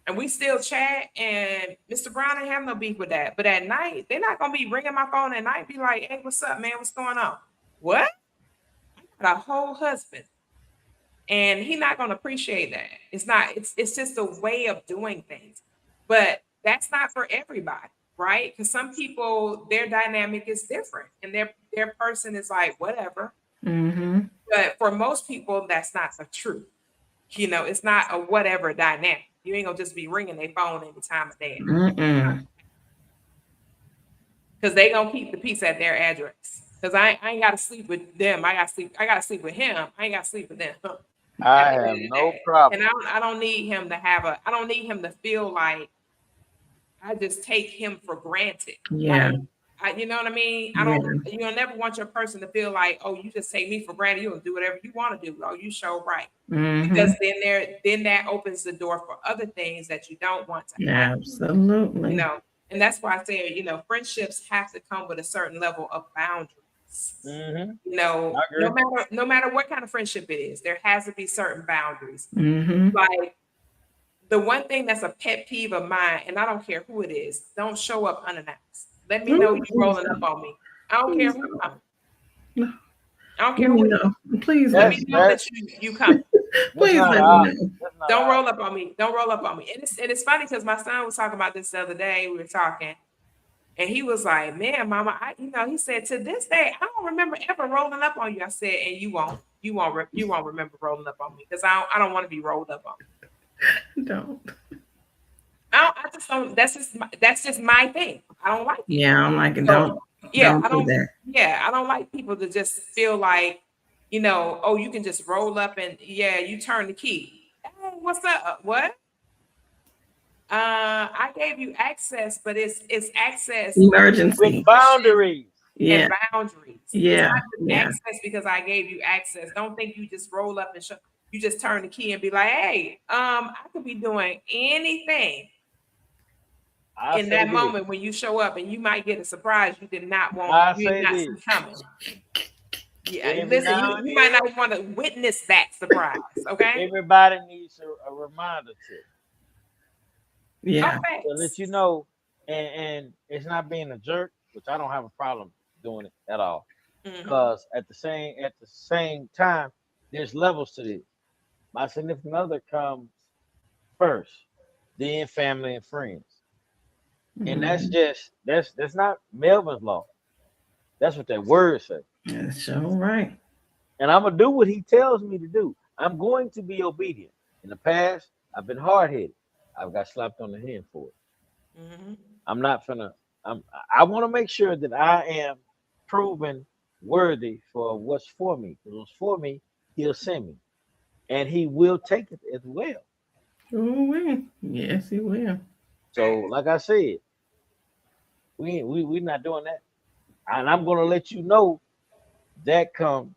Speaker 3: and we still chat. And Mr. Brown didn't have no beef with that. But at night, they're not gonna be ringing my phone at night, be like, hey, what's up, man? What's going on? What? I got a whole husband. And he's not gonna appreciate that. It's just a way of doing things. But that's not for everybody, right? Because some people, their dynamic is different and their person is like, whatever.
Speaker 5: Mm-hmm.
Speaker 3: But for most people, that's not the truth. It's not a whatever dynamic. You ain't gonna just be ringing their phone any time of day
Speaker 5: Mm-mm.
Speaker 3: because they gonna keep the peace at their address. Because I ain't gotta sleep with them. I gotta sleep with him. I ain't gotta sleep with them at
Speaker 4: I
Speaker 3: the end
Speaker 4: have
Speaker 3: of the
Speaker 4: no
Speaker 3: day. And
Speaker 4: problem.
Speaker 3: I don't need him to I don't need him to feel like I just take him for granted.
Speaker 5: Yeah.
Speaker 3: Like You know what I mean? You'll never want your person to feel like, oh, you just take me for granted. You'll do whatever you want to do. Oh, you show right. Because then that opens the door for other things that you don't want to happen.
Speaker 5: Absolutely.
Speaker 3: You know, and that's why I say, you know, friendships have to come with a certain level of boundaries. You know, no matter what kind of friendship it is, there has to be certain boundaries. Like the one thing that's a pet peeve of mine, and I don't care who it is, don't show up unannounced. Let me know you rolling up on me. I don't care who comes. I don't care who it is.
Speaker 5: Please
Speaker 3: let me know that you come.
Speaker 5: Please let me know.
Speaker 3: Don't roll up on me. Don't roll up on me. And it's funny because my son was talking about this the other day. We were talking, and he was like, "Man, Mama, he said to this day, I don't remember ever rolling up on you." I said, "And you won't remember rolling up on me because I don't want to be rolled up on."
Speaker 5: Don't.
Speaker 3: I just don't. That's just my thing. I don't like it.
Speaker 5: Yeah, I don't like it. Don't.
Speaker 3: Yeah,
Speaker 5: I don't.
Speaker 3: Yeah, I don't like people to just feel like, you know, oh, you can just roll up and you turn the key. Hey, what's up? What? I gave you access, but it's access
Speaker 5: emergency
Speaker 4: with boundaries.
Speaker 3: And boundaries.
Speaker 5: Yeah.
Speaker 3: Access because I gave you access. Don't think you just roll up and you just turn the key and be like, hey, I could be doing anything. In that moment when you show up, and you might get a surprise you did not want, you did not see coming. Yeah, listen, you might not want to witness that surprise. Okay,
Speaker 4: everybody needs a reminder to.
Speaker 5: Yeah,
Speaker 4: to let you know, and it's not being a jerk, which I don't have a problem doing it at all, because at the same time, there's levels to this. My significant other comes first, then family and friends. And that's not Melvin's law. That's what that word says.
Speaker 5: That's all right.
Speaker 4: And I'm gonna do what he tells me to do. I'm going to be obedient. In the past, I've been hard-headed. I've got slapped on the hand for it. I'm not finna. I want to make sure that I am proven worthy for what's for me. If what's for me, he'll send me, and he will take it as well.
Speaker 5: Oh, yes, he will.
Speaker 4: So, like I said, we not doing that, and I'm gonna let you know that comes,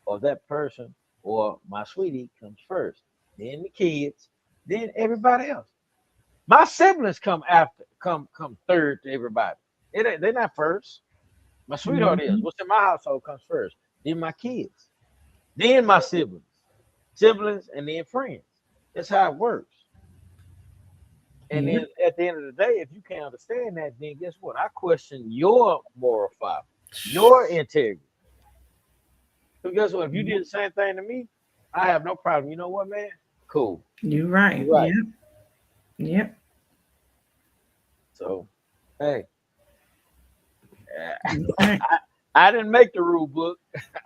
Speaker 4: or that person, or my sweetie comes first, then the kids, then everybody else. My siblings come after, come third to everybody. They're not first. My sweetheart is. What's in my household comes first. Then my kids, then my siblings, and then friends. That's how it works. And then at the end of the day, if you can't understand that, then guess what? I question your moral fiber, your integrity. So guess what? If you did the same thing to me, I have no problem. You know what, man? Cool.
Speaker 5: You're right. Yep.
Speaker 4: So, hey, I didn't make the rule book.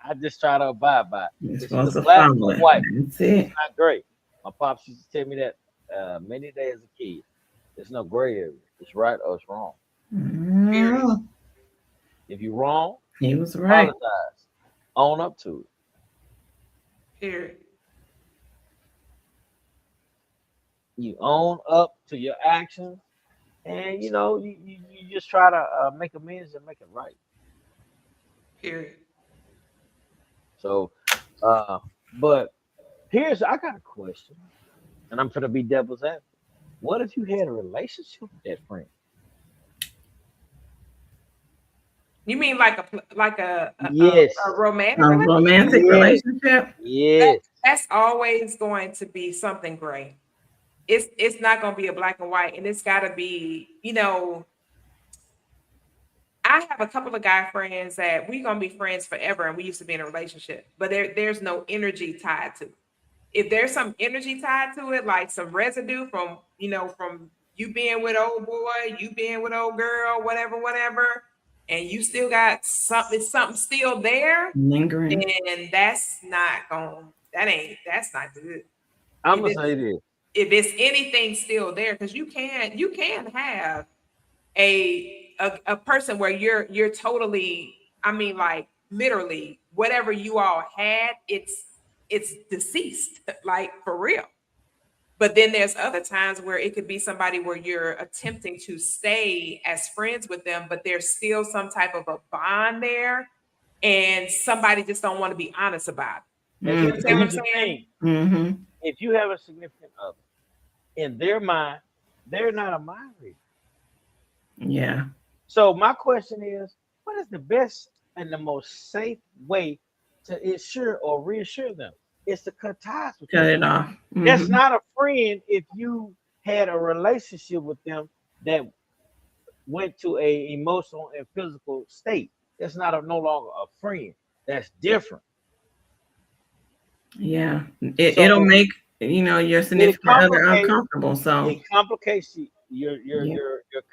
Speaker 4: I just try to abide by it. It's black and white.
Speaker 5: That's it.
Speaker 4: It's not gray. My pops used to tell me that many days as a kid. There's no gray area. It's right or it's wrong. If you're wrong,
Speaker 5: he was right.
Speaker 4: Apologize. Own up to it.
Speaker 3: Period.
Speaker 4: You own up to your actions, and you know you just try to make amends and make it right.
Speaker 3: Period.
Speaker 4: So, but I got a question, and I'm gonna be devil's advocate. What if you had a relationship with that friend?
Speaker 3: You mean like a
Speaker 5: romantic relationship?
Speaker 4: Yes.
Speaker 3: That's always going to be something gray. It's not going to be a black and white, and it's got to be, you know. I have a couple of guy friends that we're going to be friends forever, and we used to be in a relationship, but there's no energy tied to it. If there's some energy tied to it, like some residue from you being with old boy, you being with old girl, whatever, and you still got something still there,
Speaker 5: lingering,
Speaker 3: and that's not good.
Speaker 4: I'm gonna say this.
Speaker 3: If it's anything still there, because you can have a person where you're totally, I mean, like literally whatever you all had, it's deceased, like for real. But then there's other times where it could be somebody where you're attempting to stay as friends with them, but there's still some type of a bond there, and somebody just don't want to be honest about it.
Speaker 4: And
Speaker 3: You understand what I'm
Speaker 4: here's the
Speaker 3: saying?
Speaker 4: thing:
Speaker 5: Mm-hmm.
Speaker 4: if you have a significant other, in their mind, they're not a mind reader.
Speaker 5: Yeah.
Speaker 4: So my question is, what is the best and the most safe way to ensure or reassure them? It's to cut ties with
Speaker 5: Cut
Speaker 4: them.
Speaker 5: it off.
Speaker 4: That's
Speaker 5: Mhm.
Speaker 4: not a friend if you had a relationship with them that went to a emotional and physical state. That's not no longer a friend. That's different.
Speaker 5: Yeah. It'll
Speaker 4: So
Speaker 5: make your
Speaker 4: it
Speaker 5: significant other
Speaker 4: complicates
Speaker 5: uncomfortable. So
Speaker 4: it complicates your
Speaker 5: yeah.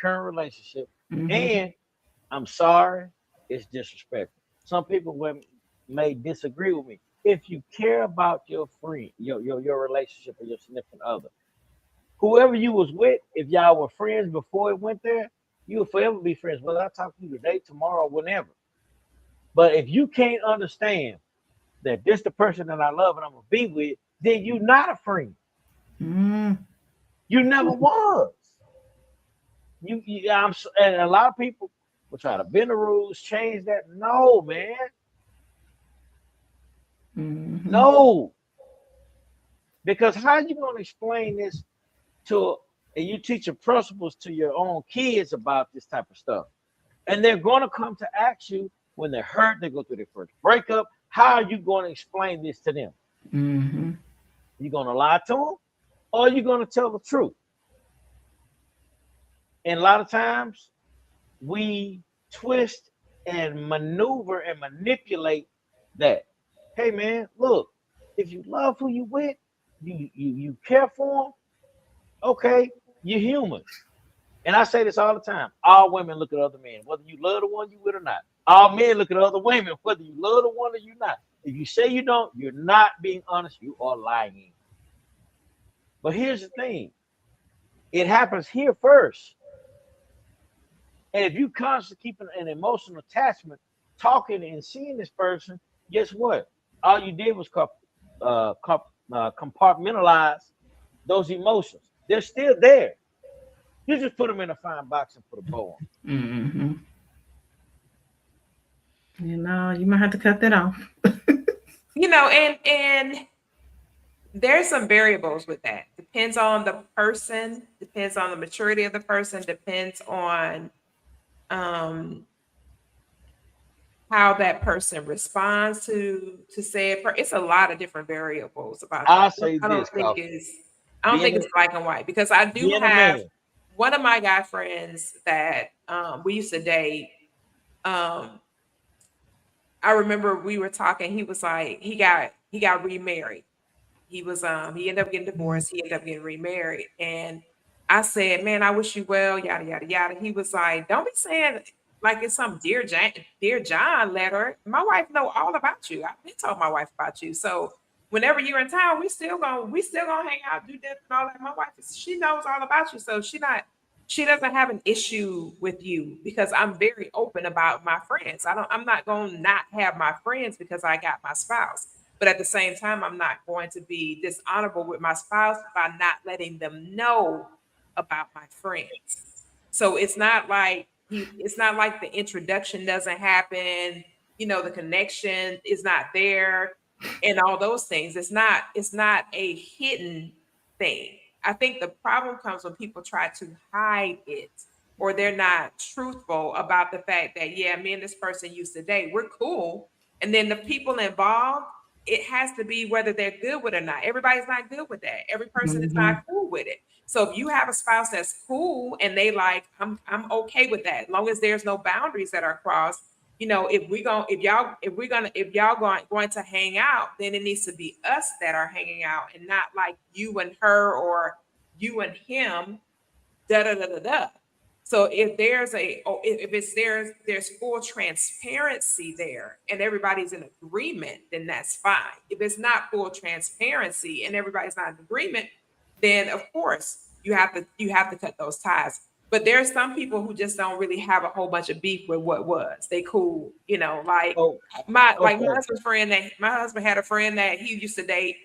Speaker 4: current relationship.
Speaker 5: Mhm.
Speaker 4: And I'm sorry, it's disrespectful. Some people may disagree with me. If you care about your friend, your relationship with your significant other, whoever you was with, if y'all were friends before it went there, you will forever be friends. Whether I talk to you today, tomorrow, whenever. But if you can't understand that this the person that I love and I'm gonna be with, then you're not a friend.
Speaker 5: Mm.
Speaker 4: You never was. And a lot of people will try to bend the rules, change that. No, man.
Speaker 5: Mhm.
Speaker 4: No. Because how you gonna explain this to and you teaching principles to your own kids about this type of stuff? And they're gonna come to ask you when they're hurt, they go through their first breakup. How are you going to explain this to them?
Speaker 5: Mhm.
Speaker 4: You gonna lie to them, or you gonna tell the truth? And a lot of times we twist and maneuver and manipulate that. Hey man, look, if you love who you with, you care for them, okay, you're human. And I say this all the time. All women look at other men, whether you love the one you with or not. All men look at other women, whether you love the one or you not. If you say you don't, you're not being honest, you are lying. But here's the thing. It happens here first. And if you constantly keep an emotional attachment, talking and seeing this person, guess what? All you did was compartmentalize those emotions. They're still there. You just put them in a fine box and put a bow on.
Speaker 5: Mhm. You might have to cut that off.
Speaker 3: And there's some variables with that. Depends on the person, depends on the maturity of the person, depends on um how that person responds to say it. It's a lot of different variables about that.
Speaker 4: I'll say
Speaker 3: I don't
Speaker 4: this,
Speaker 3: think
Speaker 4: Coffee.
Speaker 3: is I don't think it's black and white, because I do
Speaker 4: Being a
Speaker 3: have
Speaker 4: man,
Speaker 3: one of my guy friends that we used to date. Um, I remember we were talking. He was like, he got remarried. He ended up getting divorced. He ended up getting remarried. And I said, man, I wish you well, yada yada yada. He was like, don't be saying like it's some dear John letter. My wife know all about you. I've been told my wife about you. So whenever you're in town, we still gonna hang out, do this and all that. My wife she knows all about you. So she doesn't have an issue with you, because I'm very open about my friends. I'm not gonna not have my friends because I got my spouse. But at the same time, I'm not going to be dishonorable with my spouse by not letting them know about my friends. So it's not like the introduction doesn't happen, the connection is not there and all those things. It's not a hidden thing. I think the problem comes when people try to hide it, or they're not truthful about the fact that, yeah, me and this person used to date. We're cool. And then the people involved, it has to be whether they're good with it or not. Everybody's not good with that. Every person is not
Speaker 5: Mhm.
Speaker 3: cool with it. So if you have a spouse that's cool and they like, I'm okay with that, as long as there's no boundaries that are crossed. If y'all going to hang out, then it needs to be us that are hanging out, and not like you and her or you and him. Da da da da da. So if there's full transparency there and everybody's in agreement, then that's fine. If it's not full transparency and everybody's not in agreement, then of course you have to cut those ties. But there's some people who just don't really have a whole bunch of beef with what was. They cool, like
Speaker 4: oh,
Speaker 3: my
Speaker 4: okay.
Speaker 3: husband had a friend that he used to date,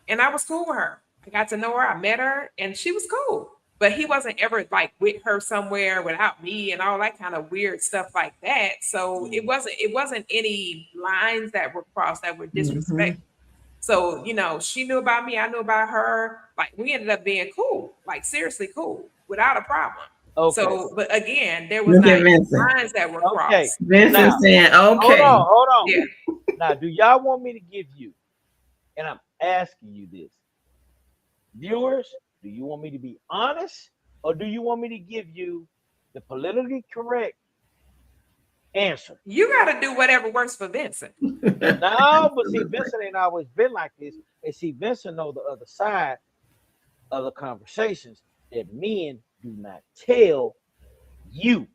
Speaker 3: and I was cool with her. I got to know her. I met her, and she was cool. But he wasn't ever like with her somewhere without me and all that kind of weird stuff like that. So it wasn't any lines that were crossed that were
Speaker 5: Mhm.
Speaker 3: disrespectful. So, she knew about me, I knew about her. Like we ended up being cool, like seriously cool, without a problem.
Speaker 4: Okay.
Speaker 3: So, but again, there was
Speaker 5: Look
Speaker 3: not
Speaker 5: at
Speaker 3: any
Speaker 5: Vincent.
Speaker 3: lines that were
Speaker 4: Okay.
Speaker 3: crossed.
Speaker 5: Vincent
Speaker 4: Now,
Speaker 5: saying,
Speaker 4: hold
Speaker 5: okay.
Speaker 4: on, hold on.
Speaker 3: Yeah.
Speaker 4: Now, do y'all want me to give you, and I'm asking you this, viewers, do you want me to be honest or do you want me to give you the politically correct answer?
Speaker 3: You got to do whatever works for Vincent.
Speaker 4: No, but see, Vincent ain't always been like this. And see, Vincent know the other side of the conversations that men do not tell you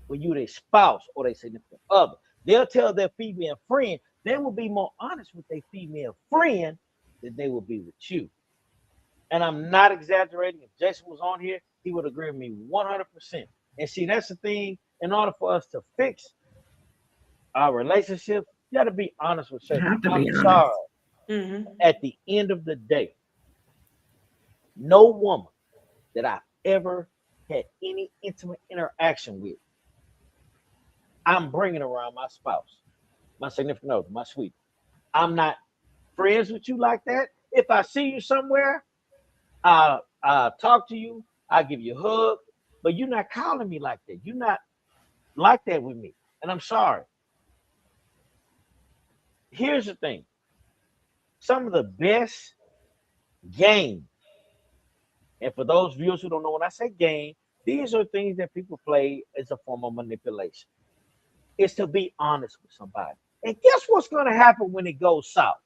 Speaker 4: when you their spouse or they significant other. They'll tell their female friend. They will be more honest with their female friend than they will be with you. And I'm not exaggerating. If Jason was on here, he would agree with me 100%. And see, that's the thing. In order for us to fix our relationship, you got to be honest with
Speaker 5: You
Speaker 4: yourself.
Speaker 5: have to
Speaker 4: I'm
Speaker 5: be honest.
Speaker 4: sorry.
Speaker 3: Mm-hmm.
Speaker 4: At the end of the day, no woman that I've ever had any intimate interaction with, I'm bringing around my spouse, my significant other, my sweetie. I'm not friends with you like that. If I see you somewhere, I'll talk to you. I'll give you a hug, but you're not calling me like that. You're not like that with me, and I'm sorry. Here's the thing: some of the best game, and for those viewers who don't know when I say game, these are things that people play as a form of manipulation. It's to be honest with somebody. And guess what's going to happen when it goes south?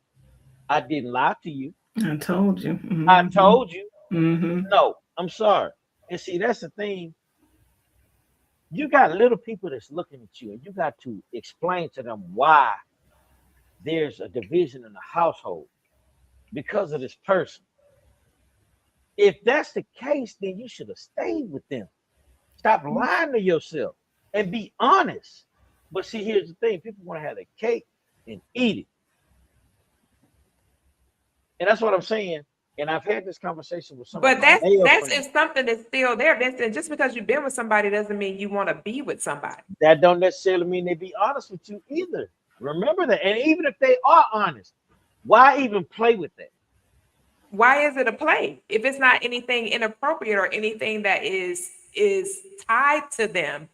Speaker 4: I didn't lie to you.
Speaker 5: I told you. Mhm.
Speaker 4: I told you.
Speaker 5: Mhm.
Speaker 4: No, I'm sorry. And see, that's the thing. You got little people that's looking at you, and you got to explain to them why there's a division in the household because of this person. If that's the case, then you should have stayed with them. Stop lying to yourself and be honest. But see, here's the thing: people want to have their cake and eat it, and that's what I'm saying. And I've had this conversation with some of
Speaker 3: But
Speaker 4: my male
Speaker 3: that's
Speaker 4: friends.
Speaker 3: if something is still there, Vincent. Just because you've been with somebody doesn't mean you want to be with somebody.
Speaker 4: That don't necessarily mean they be honest with you either. Remember that. And even if they are honest, why even play with that?
Speaker 3: Why is it a play if it's not anything inappropriate or anything that is tied to them?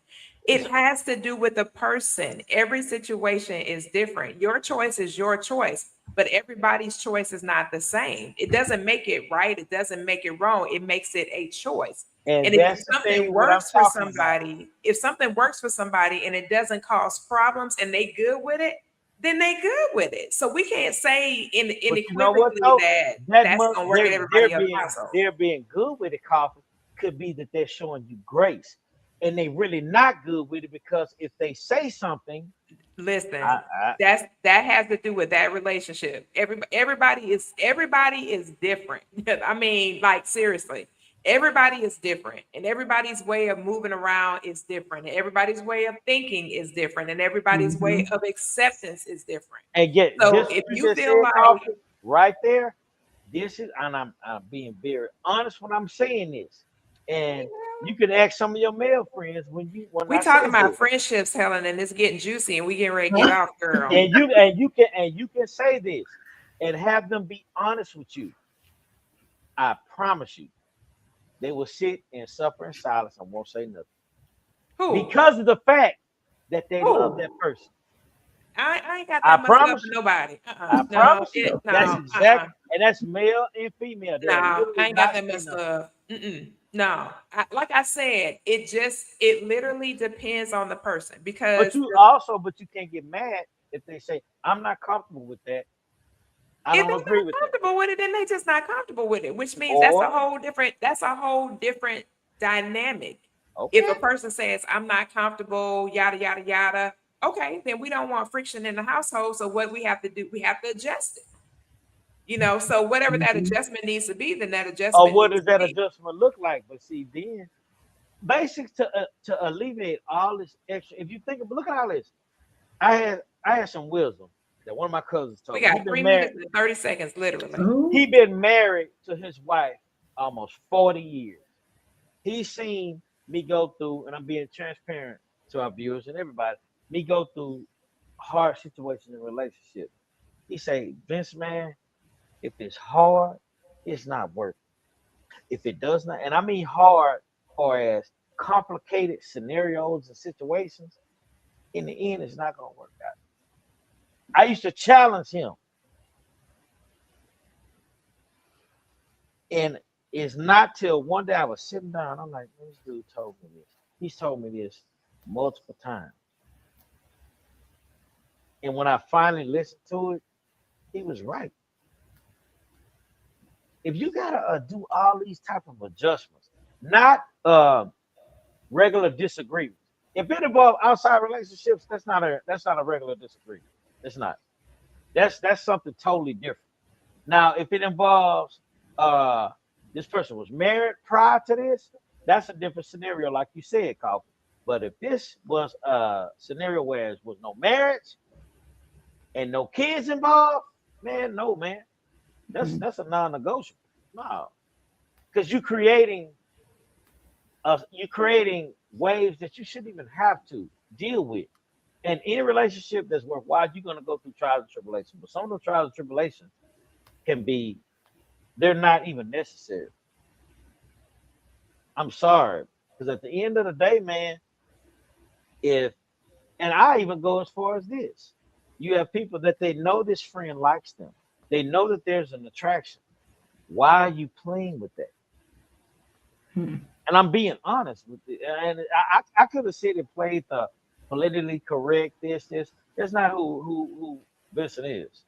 Speaker 3: It has to do with the person. Every situation is different. Your choice is your choice, but everybody's choice is not the same. It doesn't make it right. It doesn't make it wrong. It makes it a choice.
Speaker 4: And
Speaker 3: And if
Speaker 4: that's the
Speaker 3: something
Speaker 4: thing what I'm
Speaker 3: works for
Speaker 4: talking about.
Speaker 3: somebody, if something works for somebody and it doesn't cause problems and they good with it, then they good with it. So we can't say
Speaker 4: But you know what
Speaker 3: unequivocally
Speaker 4: though?
Speaker 3: that
Speaker 4: That
Speaker 3: that's
Speaker 4: month
Speaker 3: gonna work in everybody else's household.
Speaker 4: they're being good with it, Coffee, could be that they're showing you grace. And they really not good with it because if they say something,
Speaker 3: Listen,
Speaker 4: I
Speaker 3: that has to do with that relationship. Everybody is different. I mean, like seriously, everybody is different, and everybody's way of moving around is different. And everybody's way of thinking is different, and everybody's way
Speaker 5: Mhm.
Speaker 3: of acceptance is different.
Speaker 4: and get
Speaker 3: So
Speaker 4: this
Speaker 3: if
Speaker 4: you
Speaker 3: you
Speaker 4: just
Speaker 3: feel
Speaker 4: said,
Speaker 3: like
Speaker 4: Coffee, right there. This is, and I'm being very honest when I'm saying this. And you can ask some of your male friends when
Speaker 3: we
Speaker 4: I
Speaker 3: talking
Speaker 4: say
Speaker 3: about
Speaker 4: this.
Speaker 3: friendships, Helen, and it's getting juicy, and we getting ready to get off, girl.
Speaker 4: And you can say this and have them be honest with you. I promise you, they will sit and suffer in silence and won't say nothing
Speaker 3: Who?
Speaker 4: because of the fact that they love
Speaker 3: Who?
Speaker 4: that person.
Speaker 3: I ain't got
Speaker 4: I
Speaker 3: that much love
Speaker 4: promise
Speaker 3: for
Speaker 4: you.
Speaker 3: nobody.
Speaker 4: I
Speaker 3: No,
Speaker 4: promise you. That's
Speaker 3: no,
Speaker 4: exact, and that's male and female. They'll
Speaker 3: no, I
Speaker 4: literally
Speaker 3: ain't got
Speaker 4: not
Speaker 3: that
Speaker 4: say
Speaker 3: much
Speaker 4: nothing.
Speaker 3: love. No, like I said, it literally depends on the person
Speaker 4: But
Speaker 3: because
Speaker 4: you can't get mad if they say, "I'm not comfortable with that. I
Speaker 3: if
Speaker 4: don't
Speaker 3: they're
Speaker 4: agree
Speaker 3: not
Speaker 4: with that."
Speaker 3: comfortable with it, then they just not comfortable with it, which means
Speaker 4: Or
Speaker 3: that's a whole different dynamic. If a
Speaker 4: okay,
Speaker 3: person says, I'm not comfortable, yada yada yada, okay, then we don't want friction in the household. So what we have to do, we have to adjust it. So whatever that
Speaker 5: Mhm.
Speaker 3: adjustment needs to be, then that
Speaker 4: or
Speaker 3: adjustment
Speaker 4: what
Speaker 3: needs
Speaker 4: does
Speaker 3: to
Speaker 4: that
Speaker 3: be.
Speaker 4: adjustment look like? But see, then basics to alleviate all this extra. If you think of look at all this, I had some wisdom that one of my cousins told
Speaker 3: We
Speaker 4: me. He
Speaker 3: got
Speaker 4: been
Speaker 3: 3
Speaker 4: married.
Speaker 3: minutes and 30 seconds, literally.
Speaker 5: Ooh.
Speaker 4: He been married to his wife almost 40 years. He's seen me go through, and I'm being transparent to our viewers and everybody, me go through hard situations in relationships. He say, Vince, man, if it's hard, it's not worth it. If it does not, and I mean hard or as complicated scenarios and situations, in the end, it's not gonna work out. I used to challenge him. And it's not till one day I was sitting down, I'm like, this dude told me this. He's told me this multiple times. And when I finally listened to it, he was right. If you gotta do all these type of adjustments, not regular disagreements. If it involves outside relationships, that's not a regular disagreement. It's not. That's something totally different. Now, if it involves this person was married prior to this, that's a different scenario, like you said, Koffe. But if this was a scenario where there was no marriage and no kids involved, man, no, man. That's a non-negotiable. No. Because you're creating waves that you shouldn't even have to deal with. And any relationship that's worthwhile, you're gonna go through trials and tribulations. But some of those trials and tribulations they're not even necessary. I'm sorry. Because at the end of the day, man, and I even go as far as this. You have people that they know this friend likes them. They know that there's an attraction. Why are you playing with that? And I'm being honest with it. And I could have said and played the politically correct this. That's not who Vincent is.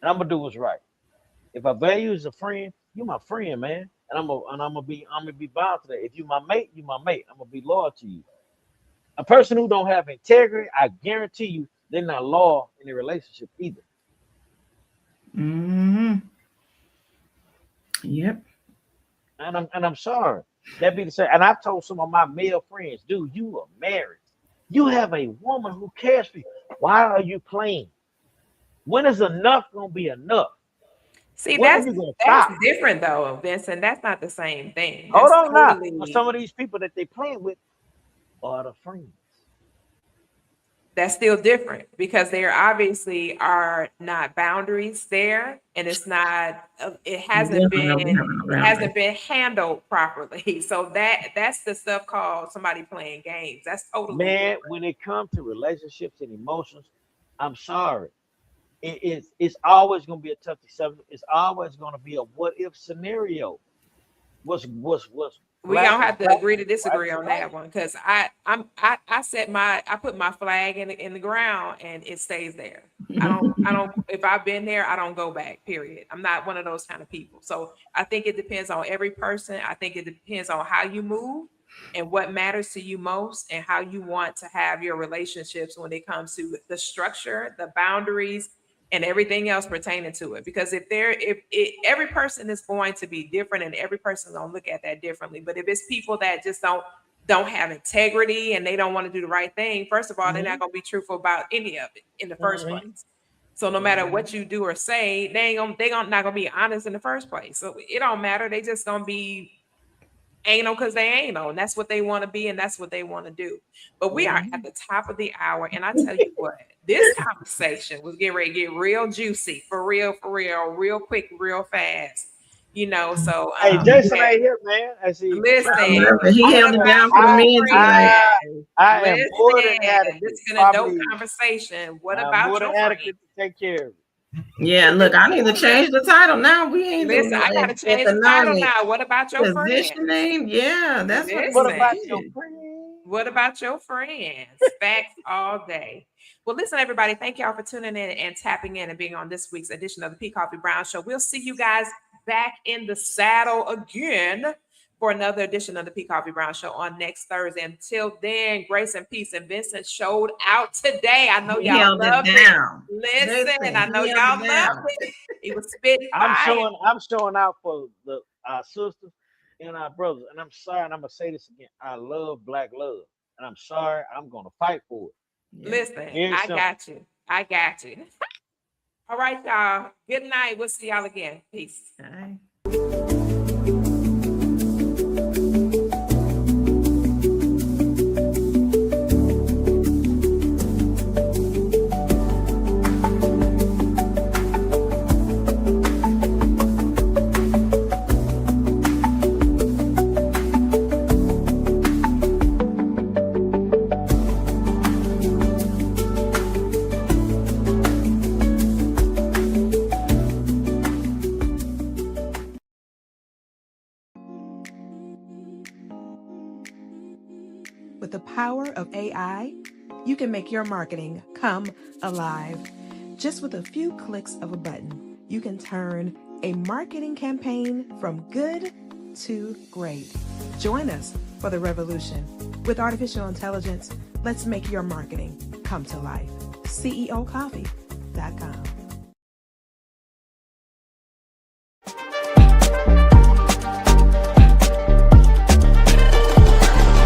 Speaker 4: And I'm gonna do what's right. If I value you as a friend, you're my friend, man. And I'm gonna be bound to that. If you're my mate, you're my mate. I'm gonna be loyal to you. A person who don't have integrity, I guarantee you, they're not loyal in a relationship either.
Speaker 5: Yep.
Speaker 4: And I'm sorry. That be the same. And I told some of my male friends, dude, you are married. You have a woman who cares for you. Why are you playing? When is enough gonna be enough?
Speaker 3: See,
Speaker 4: When are
Speaker 3: that's
Speaker 4: you gonna stop?
Speaker 3: different though, Vincent. That's not the same thing.
Speaker 4: Hold
Speaker 3: That's
Speaker 4: on now.
Speaker 3: totally
Speaker 4: But some of these people that they playing with are the friends.
Speaker 3: that's still different because there obviously are not boundaries there, and it's not it hasn't been handled properly. So that's the stuff called somebody playing games. That's totally
Speaker 4: Man,
Speaker 3: different.
Speaker 4: when it comes to relationships and emotions, I'm sorry. It's always gonna be a touchy subject. It's always gonna be a what if scenario. What's
Speaker 3: We gonna have to agree to disagree on that one because I put my flag in the ground and it stays there. I don't if I've been there, I don't go back, period. I'm not one of those kind of people. So I think it depends on every person. I think it depends on how you move and what matters to you most and how you want to have your relationships when it comes to the structure, the boundaries, and everything else pertaining to it. Because every person is going to be different and every person is gonna look at that differently. But if it's people that just don't have integrity and they don't want to do the right thing, first of all, they're not gonna be truthful about any of it in the first place. So no matter what you do or say, they not gonna be honest in the first place. So it don't matter. They just gonna be anal because they anal, and that's what they want to be, and that's what they want to do. But we are at the top of the hour, and I tell you what, this conversation was getting ready to get real juicy, for real, real quick, real fast. So
Speaker 4: hey, Jason ain't here, man. I see.
Speaker 3: listen,
Speaker 5: he held it down for the men tonight.
Speaker 4: I am more than adequate.
Speaker 3: This has been a dope conversation. What about
Speaker 4: more
Speaker 3: your
Speaker 4: than adequate to take care of it?
Speaker 5: Yeah, look, I need to change the title now. We ain't
Speaker 3: listen. I gotta change the title now. What about your friends?
Speaker 5: Name? Yeah, that's
Speaker 4: what about your friends?
Speaker 3: What about your friends? Facts all day. Well, listen, everybody. Thank y'all for tuning in and tapping in and being on this week's edition of the P. Koffe Brown Show. We'll see you guys back in the saddle again for another edition of the P. Koffe Brown Show on next Thursday. Until then, grace and peace. And Vincent showed out today. I know y'all loved it. Listen, I know y'all loved it. He was spitting fire.
Speaker 4: I'm showing out for our sisters and our brothers. And I'm sorry, and I'm gonna say this again. I love black love, and I'm sorry. I'm gonna fight for it.
Speaker 3: Listen, I got you. All right, y'all. Good night. We'll see y'all again. Peace.
Speaker 5: Bye.
Speaker 1: With the power of AI, you can make your marketing come alive. Just with a few clicks of a button, you can turn a marketing campaign from good to great. Join us for the revolution. With artificial intelligence, let's make your marketing come to life. CEOKoffe.com.